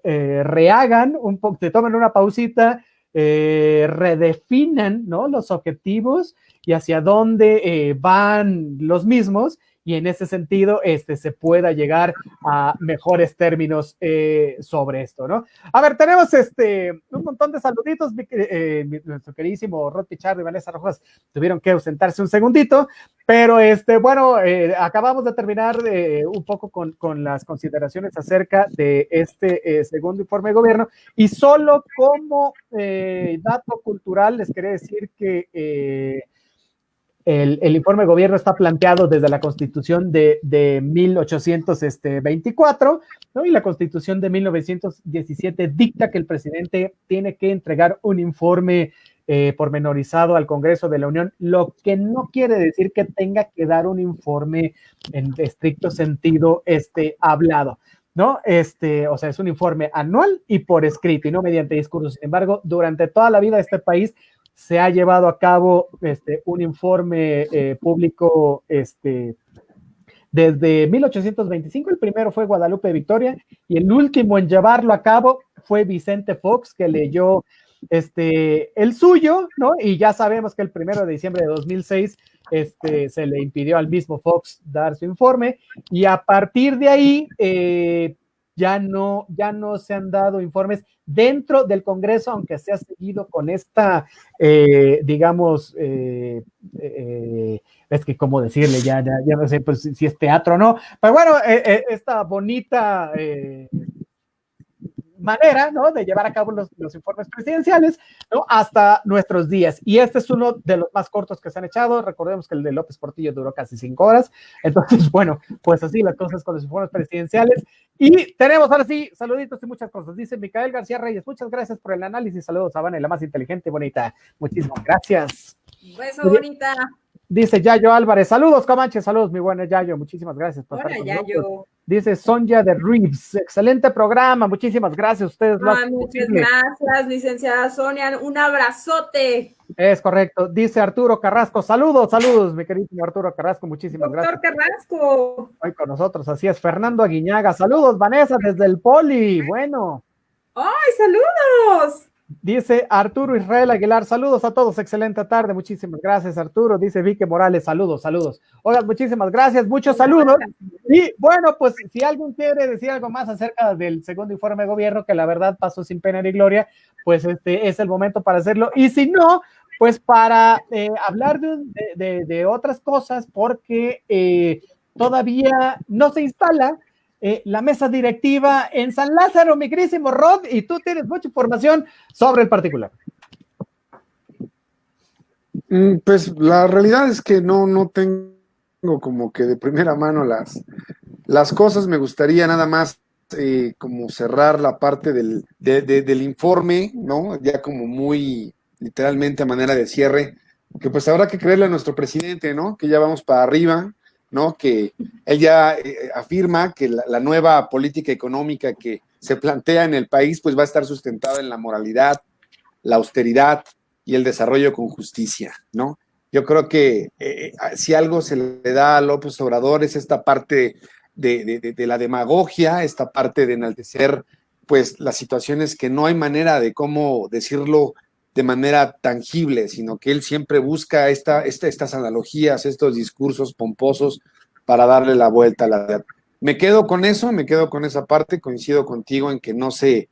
rehagan un poco, se tomen una pausita, redefinan, ¿no?, los objetivos y hacia dónde van los mismos, y en ese sentido se pueda llegar a mejores términos sobre esto, ¿no? A ver, tenemos un montón de saluditos. Nuestro queridísimo Rod Pichardo y Vanessa Rojas tuvieron que ausentarse un segundito, pero bueno, acabamos de terminar un poco con las consideraciones acerca de este segundo informe de gobierno, y solo como dato cultural les quería decir que el informe de gobierno está planteado desde la Constitución de 1824, ¿no? Y la Constitución de 1917 dicta que el presidente tiene que entregar un informe pormenorizado al Congreso de la Unión, lo que no quiere decir que tenga que dar un informe en estricto sentido hablado, ¿no? O sea, es un informe anual y por escrito y no mediante discursos. Sin embargo, durante toda la vida de este país se ha llevado a cabo un informe público desde 1825. El primero fue Guadalupe Victoria y el último en llevarlo a cabo fue Vicente Fox, que leyó el suyo, ¿no? Y ya sabemos que el 1 de diciembre de 2006 se le impidió al mismo Fox dar su informe, y a partir de ahí ya no se han dado informes dentro del Congreso, aunque se ha seguido con esta, digamos, es que cómo decirle, ya no sé pues, si es teatro o no, pero bueno, esta bonita manera, ¿no?, de llevar a cabo los informes presidenciales, ¿no?, hasta nuestros días. Y este es uno de los más cortos que se han echado. Recordemos que el de López Portillo duró casi 5 horas. Entonces, bueno, pues así las cosas con los informes presidenciales. Y tenemos ahora sí saluditos y muchas cosas. Dice Micael García Reyes, muchas gracias por el análisis. Saludos a Vane, la más inteligente y bonita. Muchísimas gracias. Un beso, bonita. Dice Yayo Álvarez, saludos Comanche, saludos mi buena Yayo, muchísimas gracias por estar con nosotros. Dice Sonja de Reeves, excelente programa, muchísimas gracias a ustedes. Muchas gracias, licenciada Sonia, un abrazote. Es correcto, dice Arturo Carrasco, saludos, mi querido Arturo Carrasco, muchísimas gracias. Doctor Carrasco. Hoy con nosotros, así es, Fernando Aguiñaga, saludos Vanessa desde el Poli, bueno. ¡Ay, saludos! Dice Arturo Israel Aguilar, saludos a todos, excelente tarde, muchísimas gracias Arturo, dice Vique Morales, saludos. Oigan, muchísimas gracias, muchos saludos. Y bueno, pues si alguien quiere decir algo más acerca del segundo informe de gobierno, que la verdad pasó sin pena ni gloria, pues es el momento para hacerlo. Y si no, pues para hablar de otras cosas, porque todavía no se instala la mesa directiva en San Lázaro, mi querísimo Rod, y tú tienes mucha información sobre el particular. Pues la realidad es que no tengo como que de primera mano las cosas. Me gustaría nada más como cerrar la parte del informe, ¿no? Ya como muy literalmente a manera de cierre, que pues habrá que creerle a nuestro presidente, ¿no? Que ya vamos para arriba, ¿no? Que él ya afirma que la nueva política económica que se plantea en el país pues va a estar sustentada en la moralidad, la austeridad y el desarrollo con justicia, ¿no? Yo creo que si algo se le da a López Obrador es esta parte de la demagogia, esta parte de enaltecer pues las situaciones que no hay manera de cómo decirlo de manera tangible, sino que él siempre busca estas analogías, estos discursos pomposos para darle la vuelta a la verdad. Me quedo con eso, me quedo con esa parte, coincido contigo en que no sé,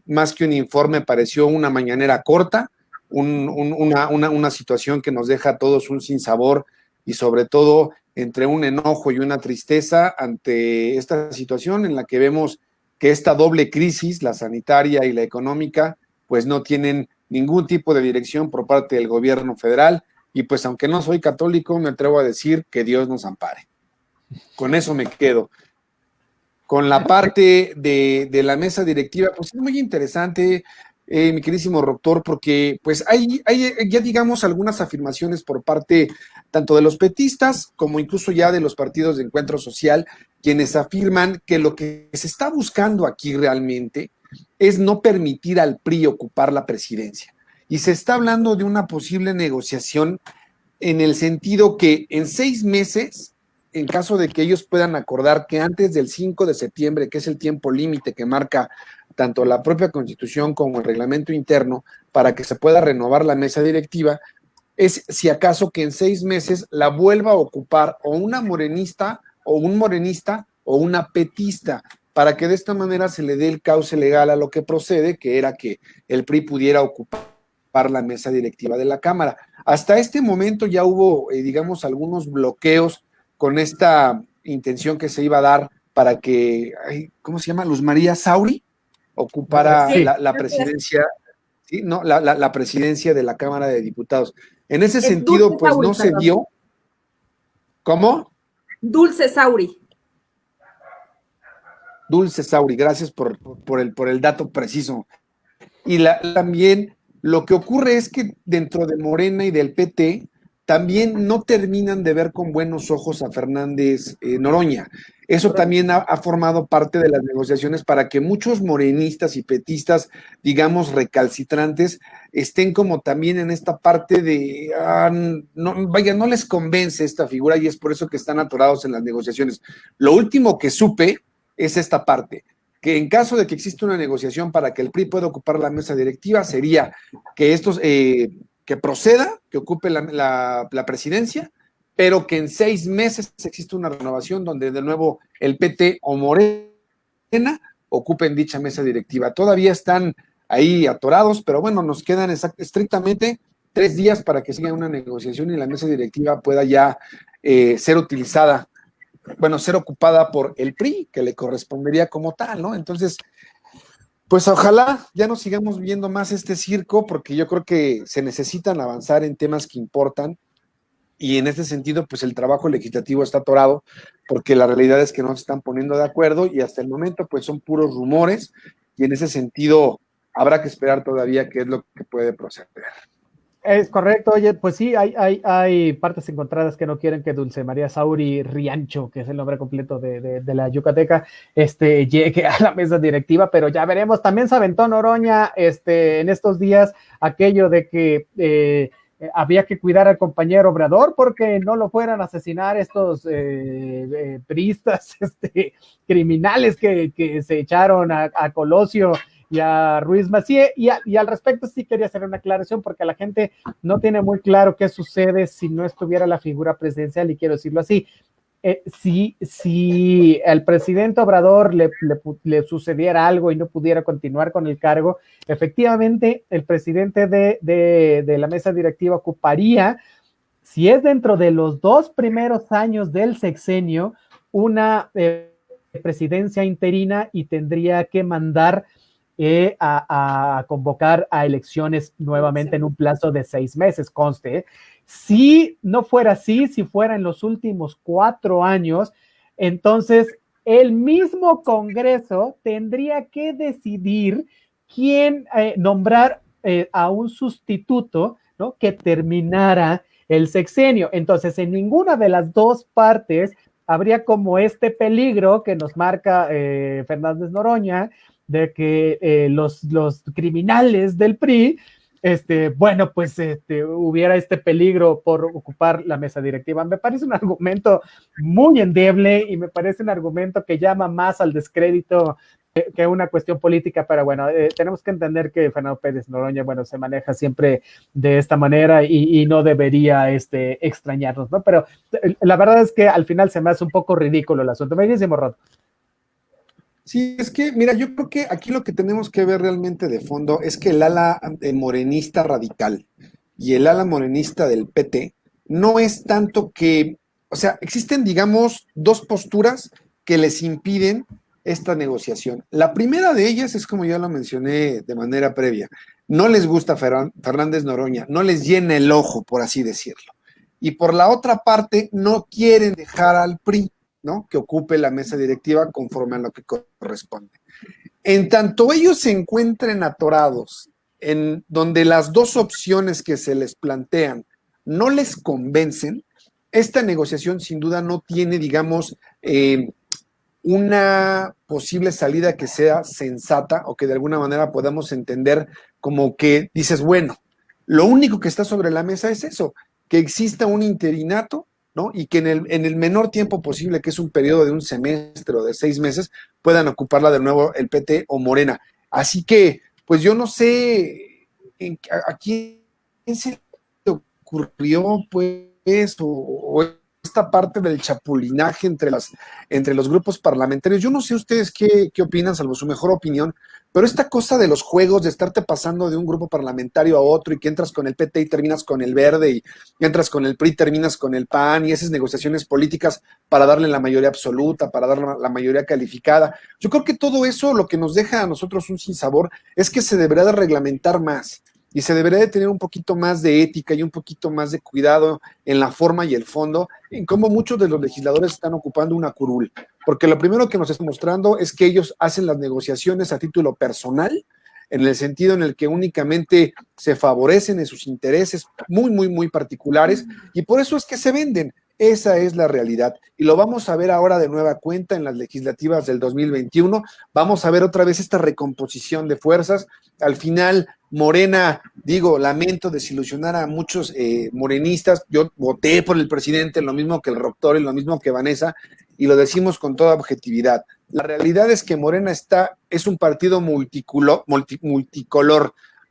más que un informe, pareció una mañanera corta, una situación que nos deja a todos un sinsabor y sobre todo entre un enojo y una tristeza ante esta situación en la que vemos que esta doble crisis, la sanitaria y la económica, pues no tienen ningún tipo de dirección por parte del gobierno federal, y pues aunque no soy católico, me atrevo a decir que Dios nos ampare. Con eso me quedo. Con la parte de la mesa directiva, pues es muy interesante, mi queridísimo doctor, porque pues hay ya digamos algunas afirmaciones por parte tanto de los petistas como incluso ya de los partidos de Encuentro Social, quienes afirman que lo que se está buscando aquí realmente es no permitir al PRI ocupar la presidencia. Y se está hablando de una posible negociación en el sentido que en 6 meses, en caso de que ellos puedan acordar que antes del 5 de septiembre, que es el tiempo límite que marca tanto la propia Constitución como el reglamento interno, para que se pueda renovar la mesa directiva, es si acaso que en 6 meses la vuelva a ocupar o una morenista o un morenista o una petista, para que de esta manera se le dé el cauce legal a lo que procede, que era que el PRI pudiera ocupar la mesa directiva de la Cámara. Hasta este momento ya hubo, digamos, algunos bloqueos con esta intención que se iba a dar para que, ¿cómo se llama? Luz María Sauri ocupara la presidencia, ¿sí? No, la presidencia de la Cámara de Diputados. En ese sentido, pues Sauri, no se dio. ¿Cómo? Dulce Sauri. Dulce Sauri, gracias por el dato preciso. Y también lo que ocurre es que dentro de Morena y del PT también no terminan de ver con buenos ojos a Fernández Noroña. Eso también ha formado parte de las negociaciones para que muchos morenistas y petistas, digamos, recalcitrantes, estén como también en esta parte de, no les convence esta figura y es por eso que están atorados en las negociaciones. Lo último que supe es esta parte, que en caso de que exista una negociación para que el PRI pueda ocupar la mesa directiva, sería que que proceda, que ocupe la presidencia, pero que en 6 meses existe una renovación donde de nuevo el PT o Morena ocupen dicha mesa directiva. Todavía están ahí atorados, pero bueno, nos quedan estrictamente 3 días para que siga una negociación y la mesa directiva pueda ya ser utilizada, bueno, ser ocupada por el PRI, que le correspondería como tal, ¿no? Entonces, pues ojalá ya no sigamos viendo más este circo, porque yo creo que se necesitan avanzar en temas que importan, y en este sentido, pues el trabajo legislativo está atorado, porque la realidad es que no se están poniendo de acuerdo, y hasta el momento, pues son puros rumores, y en ese sentido habrá que esperar todavía qué es lo que puede proceder. Es correcto, oye, pues sí, hay partes encontradas que no quieren que Dulce María Sauri Riancho, que es el nombre completo de la Yucateca, llegue a la mesa directiva, pero ya veremos. También se aventó Noroña en estos días aquello de que había que cuidar al compañero Obrador porque no lo fueran a asesinar estos priistas, criminales que se echaron a Colosio y a Ruiz Massieu, y al respecto sí quería hacer una aclaración porque la gente no tiene muy claro qué sucede si no estuviera la figura presidencial, y quiero decirlo así. Si al presidente Obrador le sucediera algo y no pudiera continuar con el cargo, efectivamente el presidente de la mesa directiva ocuparía, si es dentro de los 2 primeros años del sexenio, una presidencia interina, y tendría que mandar a convocar a elecciones nuevamente en un plazo de 6 meses, conste. Si no fuera así, si fuera en los últimos 4 años, entonces el mismo Congreso tendría que decidir quién nombrar a un sustituto, ¿no?, que terminara el sexenio. Entonces, en ninguna de las dos partes habría como este peligro que nos marca Fernández Noroña, de que los criminales del PRI, bueno, pues hubiera este peligro por ocupar la mesa directiva. Me parece un argumento muy endeble y me parece un argumento que llama más al descrédito que una cuestión política, pero bueno, tenemos que entender que Fernando Pérez Noroña, bueno, se maneja siempre de esta manera y no debería extrañarnos, ¿no? Pero la verdad es que al final se me hace un poco ridículo el asunto. Me dice Morrod. Sí, es que, mira, yo creo que aquí lo que tenemos que ver realmente de fondo es que el ala morenista radical y el ala morenista del PT no es tanto que, o sea, existen, digamos, 2 posturas que les impiden esta negociación. La primera de ellas es, como ya lo mencioné de manera previa, no les gusta Fernández Noroña, no les llena el ojo, por así decirlo. Y por la otra parte, no quieren dejar al PRI, ¿no?, que ocupe la mesa directiva conforme a lo que corresponde. En tanto ellos se encuentren atorados en donde las 2 opciones que se les plantean no les convencen, esta negociación sin duda no tiene, digamos, una posible salida que sea sensata o que de alguna manera podamos entender como que dices, bueno, lo único que está sobre la mesa es eso, que exista un interinato, ¿no?, y que en el menor tiempo posible, que es un periodo de un semestre o de 6 meses, puedan ocuparla de nuevo el PT o Morena. Así que, pues yo no sé a quién se le ocurrió, pues, o esta parte del chapulinaje entre los grupos parlamentarios. Yo no sé ustedes qué opinan, salvo su mejor opinión, pero esta cosa de los juegos, de estarte pasando de un grupo parlamentario a otro, y que entras con el PT y terminas con el Verde, y entras con el PRI y terminas con el PAN, y esas negociaciones políticas para darle la mayoría absoluta, para darle la mayoría calificada. Yo creo que todo eso lo que nos deja a nosotros un sinsabor es que se deberá de reglamentar más, y se debería de tener un poquito más de ética y un poquito más de cuidado en la forma y el fondo, en cómo muchos de los legisladores están ocupando una curul, porque lo primero que nos está mostrando es que ellos hacen las negociaciones a título personal, en el sentido en el que únicamente se favorecen en sus intereses muy, muy, muy particulares, y por eso es que se venden. Esa es la realidad, y lo vamos a ver ahora de nueva cuenta en las legislativas del 2021. Vamos a ver otra vez esta recomposición de fuerzas. Al final, Morena, lamento desilusionar a muchos morenistas. Yo voté por el presidente, lo mismo que el Doctor y lo mismo que Vanessa, y lo decimos con toda objetividad. La realidad es que Morena es un partido multicolor,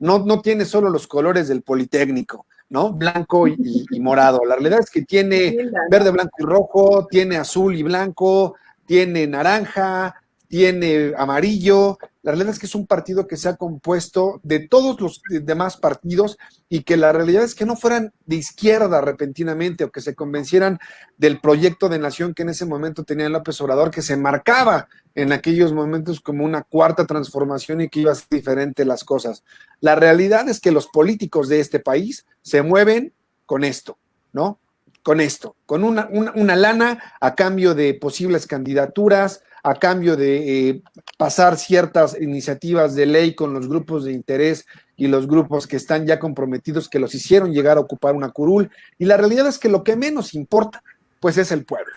no tiene solo los colores del Politécnico, ¿no?, blanco y morado. La realidad es que tiene verde, blanco y rojo, tiene azul y blanco, tiene naranja, tiene amarillo. La realidad es que es un partido que se ha compuesto de todos los demás partidos y que la realidad es que no fueran de izquierda repentinamente o que se convencieran del proyecto de nación que en ese momento tenía López Obrador, que se marcaba en aquellos momentos como una cuarta transformación y que iba a ser diferente las cosas. La realidad es que los políticos de este país se mueven con esto, ¿no? Con esto, con una lana a cambio de posibles candidaturas, a cambio de pasar ciertas iniciativas de ley con los grupos de interés y los grupos que están ya comprometidos, que los hicieron llegar a ocupar una curul. Y la realidad es que lo que menos importa, pues es el pueblo.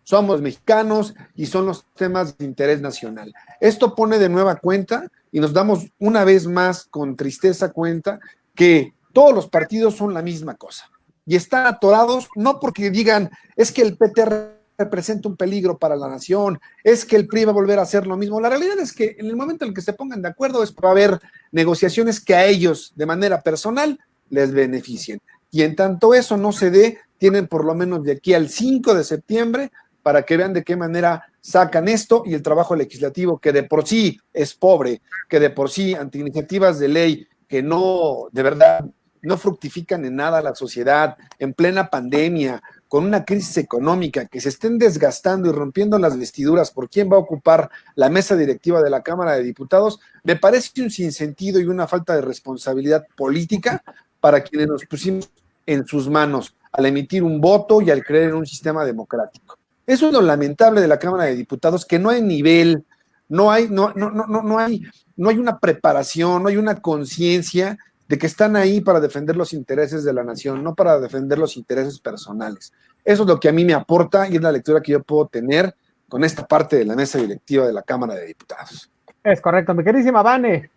Somos mexicanos y son los temas de interés nacional. Esto pone de nueva cuenta y nos damos una vez más con tristeza cuenta que todos los partidos son la misma cosa. Y están atorados no porque digan, es que el PT representa un peligro para la nación, es que el PRI va a volver a hacer lo mismo. La realidad es que en el momento en que se pongan de acuerdo va a haber negociaciones que a ellos de manera personal les beneficien. Y en tanto eso no se dé, tienen por lo menos de aquí al 5 de septiembre para que vean de qué manera sacan esto y el trabajo legislativo, que de por sí es pobre, que de por sí ante iniciativas de ley que no, de verdad, no fructifican en nada a la sociedad, en plena pandemia, con una crisis económica, que se estén desgastando y rompiendo las vestiduras por quién va a ocupar la mesa directiva de la Cámara de Diputados, me parece un sinsentido y una falta de responsabilidad política para quienes nos pusimos en sus manos al emitir un voto y al creer en un sistema democrático. Eso es lo lamentable de la Cámara de Diputados, que no hay nivel, no hay una preparación, no hay una conciencia de que están ahí para defender los intereses de la nación, no para defender los intereses personales. Eso es lo que a mí me aporta y es la lectura que yo puedo tener con esta parte de la mesa directiva de la Cámara de Diputados. Es correcto, mi queridísima Vane.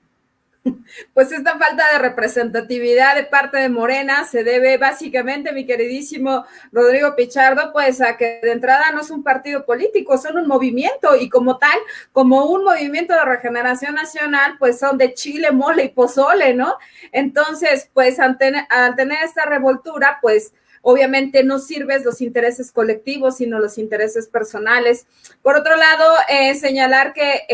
Pues esta falta de representatividad de parte de Morena se debe básicamente, mi queridísimo Rodrigo Pichardo, pues a que de entrada no es un partido político, son un movimiento y como tal, como un movimiento de regeneración nacional, pues son de chile, mole y pozole, ¿no? Entonces, pues al tener esta revoltura, pues obviamente no sirves los intereses colectivos, sino los intereses personales. Por otro lado, señalar que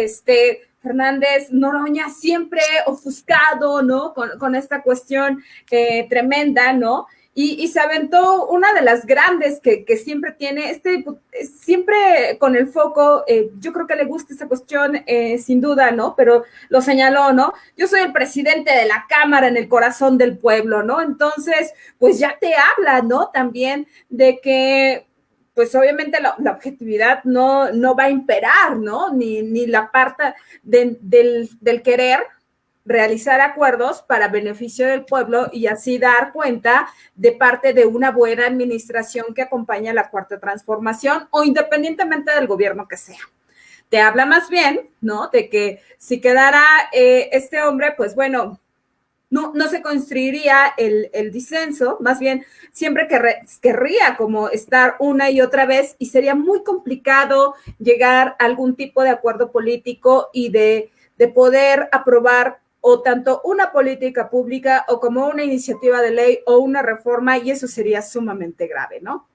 Fernández Noroña siempre ofuscado, ¿no? Con esta cuestión tremenda, ¿no? Y se aventó una de las grandes que siempre tiene, siempre con el foco, yo creo que le gusta esta cuestión, sin duda, ¿no? Pero lo señaló, ¿no? Yo soy el presidente de la Cámara en el corazón del pueblo, ¿no? Entonces, pues ya te habla, ¿no? También de que pues obviamente la objetividad no va a imperar, ¿no? Ni la parte del querer realizar acuerdos para beneficio del pueblo y así dar cuenta de parte de una buena administración que acompaña la cuarta transformación o independientemente del gobierno que sea. Te habla más bien, ¿no? De que si quedara este hombre, pues bueno, no se construiría el disenso, más bien siempre querría como estar una y otra vez y sería muy complicado llegar a algún tipo de acuerdo político y de poder aprobar o tanto una política pública o como una iniciativa de ley o una reforma y eso sería sumamente grave, ¿no?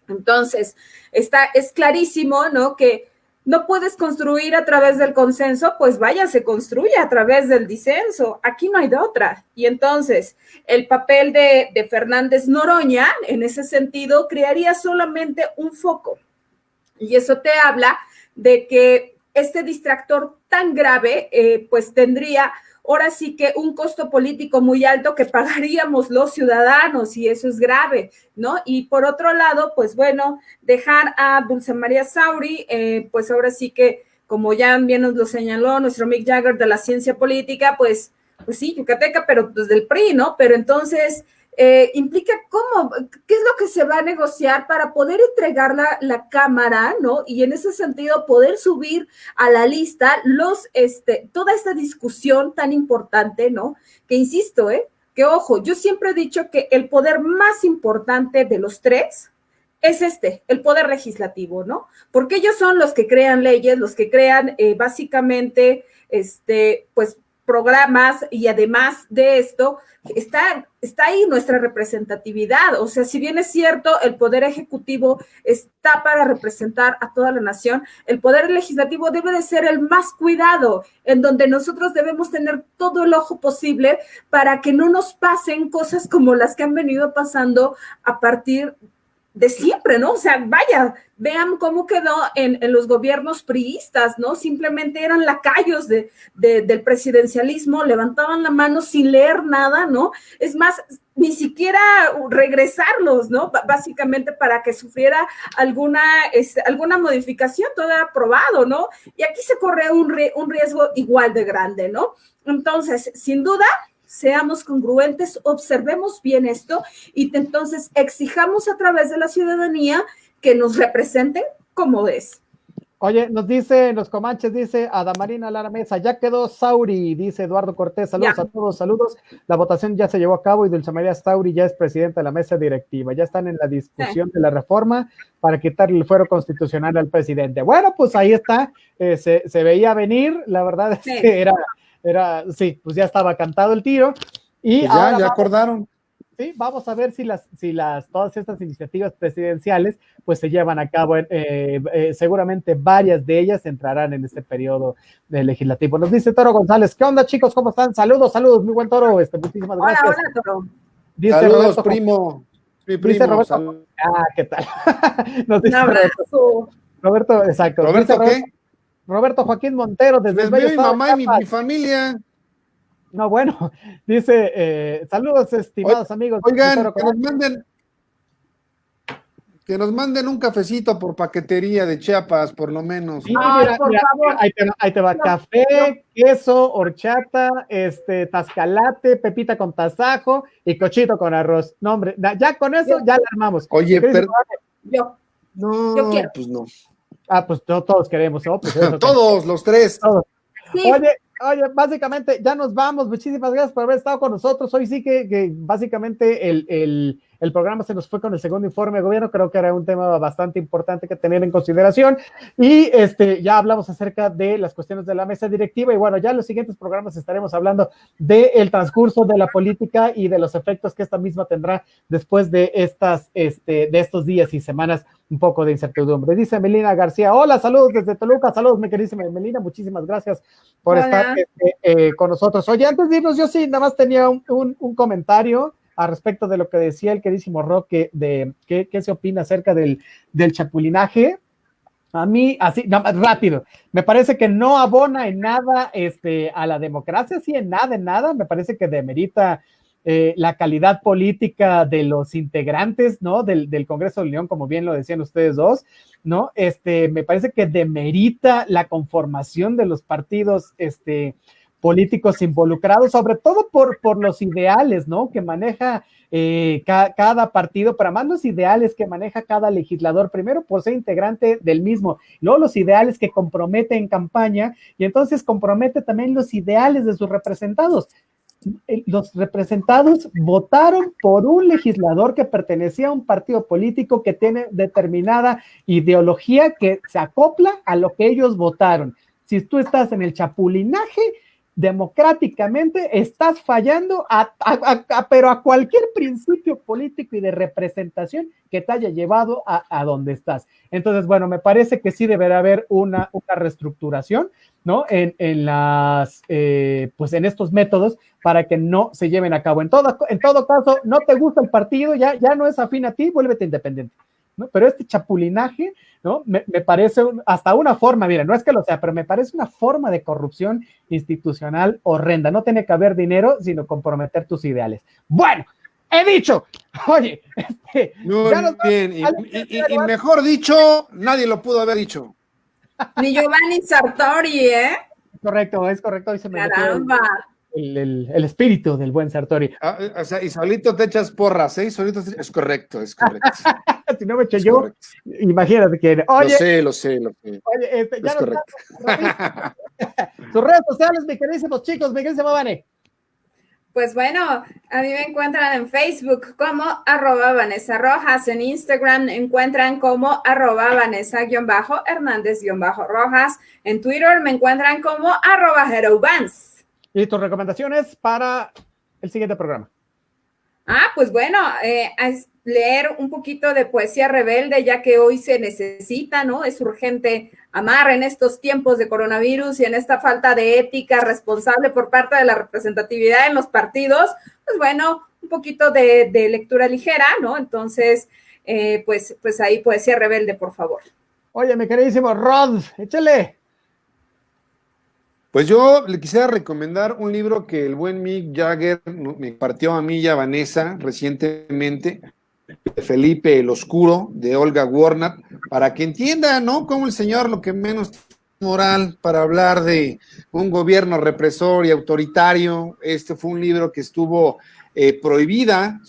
Entonces, es clarísimo, ¿no? Que no puedes construir a través del consenso, pues vaya, se construye a través del disenso. Aquí no hay de otra. Y entonces, el papel de Fernández Noroña, en ese sentido, crearía solamente un foco. Y eso te habla de que este distractor tan grave, pues tendría ahora sí que un costo político muy alto que pagaríamos los ciudadanos y eso es grave, ¿no? Y por otro lado, pues bueno, dejar a Dulce María Sauri, pues ahora sí que, como ya bien nos lo señaló nuestro Mick Jagger de la ciencia política, pues sí, yucateca, pero pues del PRI, ¿no? Pero entonces implica qué es lo que se va a negociar para poder entregar la Cámara, ¿no? Y en ese sentido poder subir a la lista toda esta discusión tan importante, ¿no? Que insisto, que ojo, yo siempre he dicho que el poder más importante de los tres es el poder legislativo, ¿no? Porque ellos son los que crean leyes, los que crean básicamente, pues programas y además de esto, está ahí nuestra representatividad. O sea, si bien es cierto, el Poder Ejecutivo está para representar a toda la nación, el Poder Legislativo debe de ser el más cuidado, en donde nosotros debemos tener todo el ojo posible para que no nos pasen cosas como las que han venido pasando a partir de siempre, ¿no? O sea, vaya, vean cómo quedó en los gobiernos priistas, ¿no? Simplemente eran lacayos del presidencialismo, levantaban la mano sin leer nada, ¿no? Es más, ni siquiera regresarlos, ¿no? Básicamente para que sufriera alguna modificación, todo era aprobado, ¿no? Y aquí se corre un riesgo igual de grande, ¿no? Entonces, sin duda, seamos congruentes, observemos bien esto y entonces exijamos a través de la ciudadanía que nos representen como es. Oye, nos dice, los Comanches, dice Adamarina Lara Mesa, ya quedó Sauri, dice Eduardo Cortés, saludos a todos, saludos. La votación ya se llevó a cabo y Dulce María Sauri ya es presidenta de la mesa directiva. Ya están en la discusión de la reforma para quitarle el fuero constitucional al presidente. Bueno, pues ahí está, se veía venir, la verdad es que sí, pues ya estaba cantado el tiro. Y pues ya acordaron. Sí, vamos a ver si todas estas iniciativas presidenciales pues se llevan a cabo. Seguramente varias de ellas entrarán en este periodo legislativo. Nos dice Toro González, ¿qué onda, chicos? ¿Cómo están? Saludos, muy buen Toro. Muchísimas gracias. Hola, Toro. Dice saludos, Roberto, primo. Mi primo. Dice Roberto. ¿Qué tal? Nos dice un abrazo. Roberto, exacto. ¿Roberto qué? Roberto Joaquín Montero, desde mi mamá y mi familia. No, bueno, dice, saludos, estimados amigos. Oigan, que nos manden un cafecito por paquetería de Chiapas, por lo menos. Sí, mira, por favor. Ahí te va, café, queso, horchata, tascalate, pepita con tasajo y cochito con arroz. No, hombre, ya con eso ya la armamos. Oye, pero... Yo quiero. Pues no. Pues todos queremos, ¿no? Pues todos, los tres. Todos. Sí. Oye, básicamente ya nos vamos. Muchísimas gracias por haber estado con nosotros. Hoy sí que básicamente el programa se nos fue con el segundo informe de gobierno. Creo que era un tema bastante importante que tener en consideración. Y ya hablamos acerca de las cuestiones de la mesa directiva. Y bueno, ya en los siguientes programas estaremos hablando del transcurso de la política y de los efectos que esta misma tendrá después de estos días y semanas un poco de incertidumbre. Dice Melina García, hola, saludos desde Toluca, saludos, mi queridísima Melina, muchísimas gracias por estar con nosotros. Oye, antes de irnos, yo sí, nada más tenía un comentario al respecto de lo que decía el queridísimo Roque, de qué se opina acerca del chapulinaje. A mí, así, rápido, me parece que no abona en nada a la democracia, sí, en nada, me parece que demerita la calidad política de los integrantes, ¿no? Del Congreso de León, como bien lo decían ustedes dos, ¿no? Me parece que demerita la conformación de los partidos, políticos involucrados, sobre todo por los ideales, ¿no? Que maneja cada partido, pero más los ideales que maneja cada legislador, primero por ser integrante del mismo, luego los ideales que compromete en campaña, y entonces compromete también los ideales de sus representados. Los representados votaron por un legislador que pertenecía a un partido político que tiene determinada ideología que se acopla a lo que ellos votaron. Si tú estás en el chapulinaje, democráticamente estás fallando pero a cualquier principio político y de representación que te haya llevado a donde estás. Entonces, bueno, me parece que sí deberá haber una reestructuración, ¿no? En estos métodos para que no se lleven a cabo. En todo caso, no te gusta el partido, ya no es afín a ti, vuélvete independiente, ¿no? Pero chapulinaje, ¿no? Me parece hasta una forma, mira, no es que lo sea, pero me parece una forma de corrupción institucional horrenda. No tiene que haber dinero, sino comprometer tus ideales. Bueno, he dicho, oye, muy bien, y mejor dicho, nadie lo pudo haber dicho. Ni Giovanni Sartori, Correcto, es correcto. Hoy se me caramba. El espíritu del buen Sartori. O sea, y solito te echas porras, ¿eh? Solito es correcto. Si no me echo yo, correcto. Imagínate que... Oye, lo sé. Oye, ya es correcto. Sus redes sociales, mi queridísimos chicos, mi queridísima Vane. Pues bueno, a mí me encuentran en Facebook como @Vanessa Rojas, en Instagram me encuentran como @Vanessa_Hernández_Rojas, en Twitter me encuentran como @HeroVans. ¿Y tus recomendaciones para el siguiente programa? Pues bueno, es leer un poquito de poesía rebelde, ya que hoy se necesita, ¿no? Es urgente amar en estos tiempos de coronavirus y en esta falta de ética responsable por parte de la representatividad en los partidos. Pues bueno, un poquito de lectura ligera, ¿no? Entonces, pues ahí poesía rebelde, por favor. Oye, mi queridísimo Rod, échale. Pues yo le quisiera recomendar un libro que el buen Mick Jagger me partió a mí y a Vanessa recientemente, de Felipe el Oscuro, de Olga Warnat, para que entiendan, ¿no? Cómo el señor lo que menos moral para hablar de un gobierno represor y autoritario. Este fue un libro que estuvo prohibida,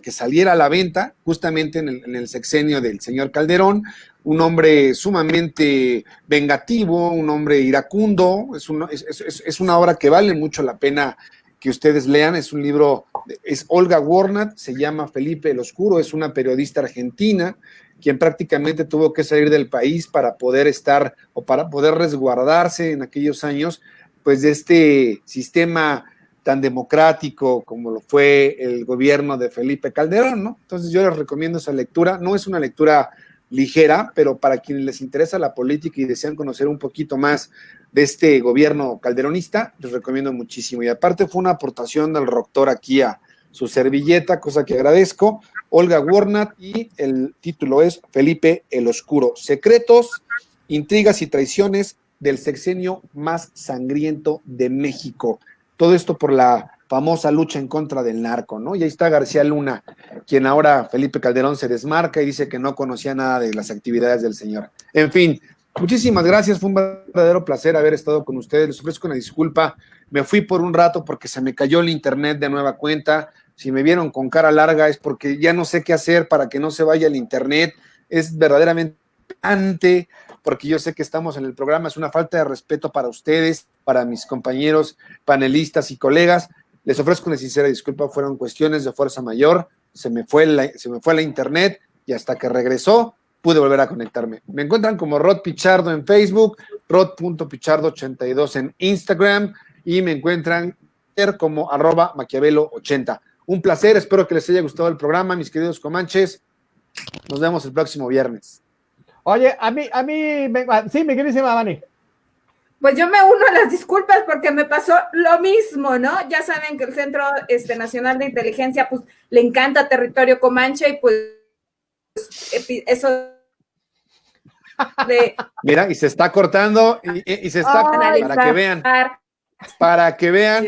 que saliera a la venta justamente en el sexenio del señor Calderón, un hombre sumamente vengativo, un hombre iracundo, es una obra que vale mucho la pena que ustedes lean, es un libro, es Olga Warnat, se llama Felipe el Oscuro, es una periodista argentina, quien prácticamente tuvo que salir del país para poder estar o para poder resguardarse en aquellos años, pues de este sistema tan democrático como lo fue el gobierno de Felipe Calderón, ¿no? Entonces yo les recomiendo esa lectura, no es una lectura ligera, pero para quienes les interesa la política y desean conocer un poquito más de este gobierno calderonista, les recomiendo muchísimo. Y aparte fue una aportación del rector aquí a su servilleta, cosa que agradezco, Olga Warnat, y el título es Felipe el Oscuro, secretos, intrigas y traiciones del sexenio más sangriento de México. Todo esto por la famosa lucha en contra del narco, ¿no? Y ahí está García Luna, quien ahora Felipe Calderón se desmarca y dice que no conocía nada de las actividades del señor. En fin, muchísimas gracias, fue un verdadero placer haber estado con ustedes, les ofrezco una disculpa, me fui por un rato porque se me cayó el internet de nueva cuenta, si me vieron con cara larga es porque ya no sé qué hacer para que no se vaya el internet, es verdaderamente ante, porque yo sé que estamos en el programa, es una falta de respeto para ustedes, para mis compañeros panelistas y colegas. Les ofrezco una sincera disculpa, fueron cuestiones de fuerza mayor, se me fue la internet y hasta que regresó pude volver a conectarme. Me encuentran como Rod Pichardo en Facebook, rod.pichardo82 en Instagram y me encuentran como @Maquiavelo80. Un placer, espero que les haya gustado el programa, mis queridos comanches. Nos vemos el próximo viernes. Oye, sí, mi queridísima Vani. Pues yo me uno a las disculpas porque me pasó lo mismo, ¿no? Ya saben que el Centro Nacional de Inteligencia, pues, le encanta territorio comanche y pues eso de... Mira, y se está cortando y se está... Para que vean,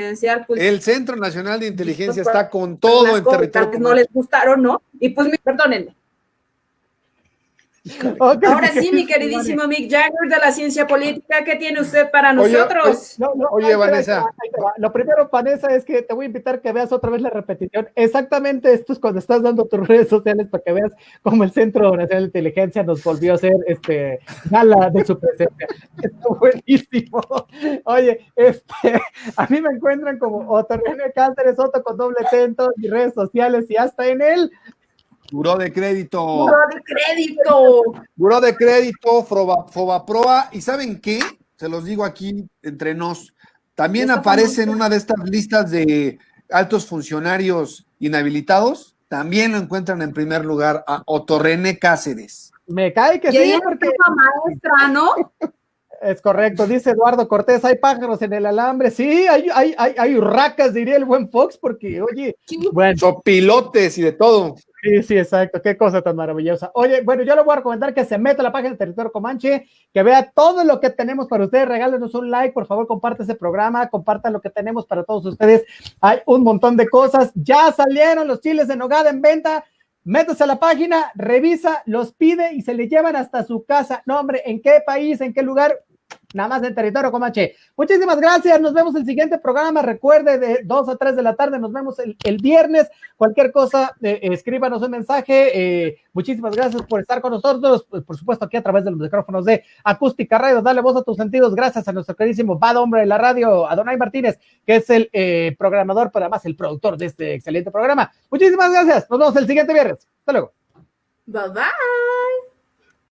pues, el Centro Nacional de Inteligencia está con todo en territorio comanche. No les gustaron, ¿no? Y pues, perdónenme. Okay. Ahora sí, mi queridísimo Mick Jagger de la ciencia política, ¿qué tiene usted para nosotros? Oye, Vanessa. Lo primero, Vanessa, es que te voy a invitar que veas otra vez la repetición. Exactamente esto es cuando estás dando tus redes sociales para que veas cómo el Centro Nacional de Inteligencia nos volvió a hacer gala de su presencia. Está buenísimo. Oye, a mí me encuentran como Otto René Cáceres, Otto con doble T en todas mis redes sociales y hasta en el Buró de crédito. Buró de crédito, Fobaproa. ¿Y saben qué? Se los digo aquí entre nos. También aparece en una de estas listas de altos funcionarios inhabilitados. También lo encuentran en primer lugar a Otto René Cáceres. Me cae que sí, porque maestra, ¿no? Es correcto, dice Eduardo Cortés, hay pájaros en el alambre, sí, hay urracas, diría el buen Fox, porque, oye, bueno. Sopilotes y de todo. Sí, exacto, qué cosa tan maravillosa. Oye, bueno, yo le voy a recomendar que se meta a la página de Territorio Comanche, que vea todo lo que tenemos para ustedes, regálenos un like, por favor, comparte ese programa, compartan lo que tenemos para todos ustedes, hay un montón de cosas, ya salieron los chiles de nogada en venta, métase a la página, revisa, los pide y se le llevan hasta su casa. No, hombre, ¿en qué país, en qué lugar? Nada más en Territorio Comanche. Muchísimas gracias, nos vemos en el siguiente programa, recuerde de 2 a 3 de la tarde, nos vemos el viernes, cualquier cosa, escríbanos un mensaje, muchísimas gracias por estar con nosotros, por supuesto aquí a través de los micrófonos de Acústica Radio, dale voz a tus sentidos, gracias a nuestro queridísimo bad hombre de la radio, Adonai Martínez, que es el programador, pero además el productor de este excelente programa. Muchísimas gracias, nos vemos el siguiente viernes, hasta luego. Bye bye.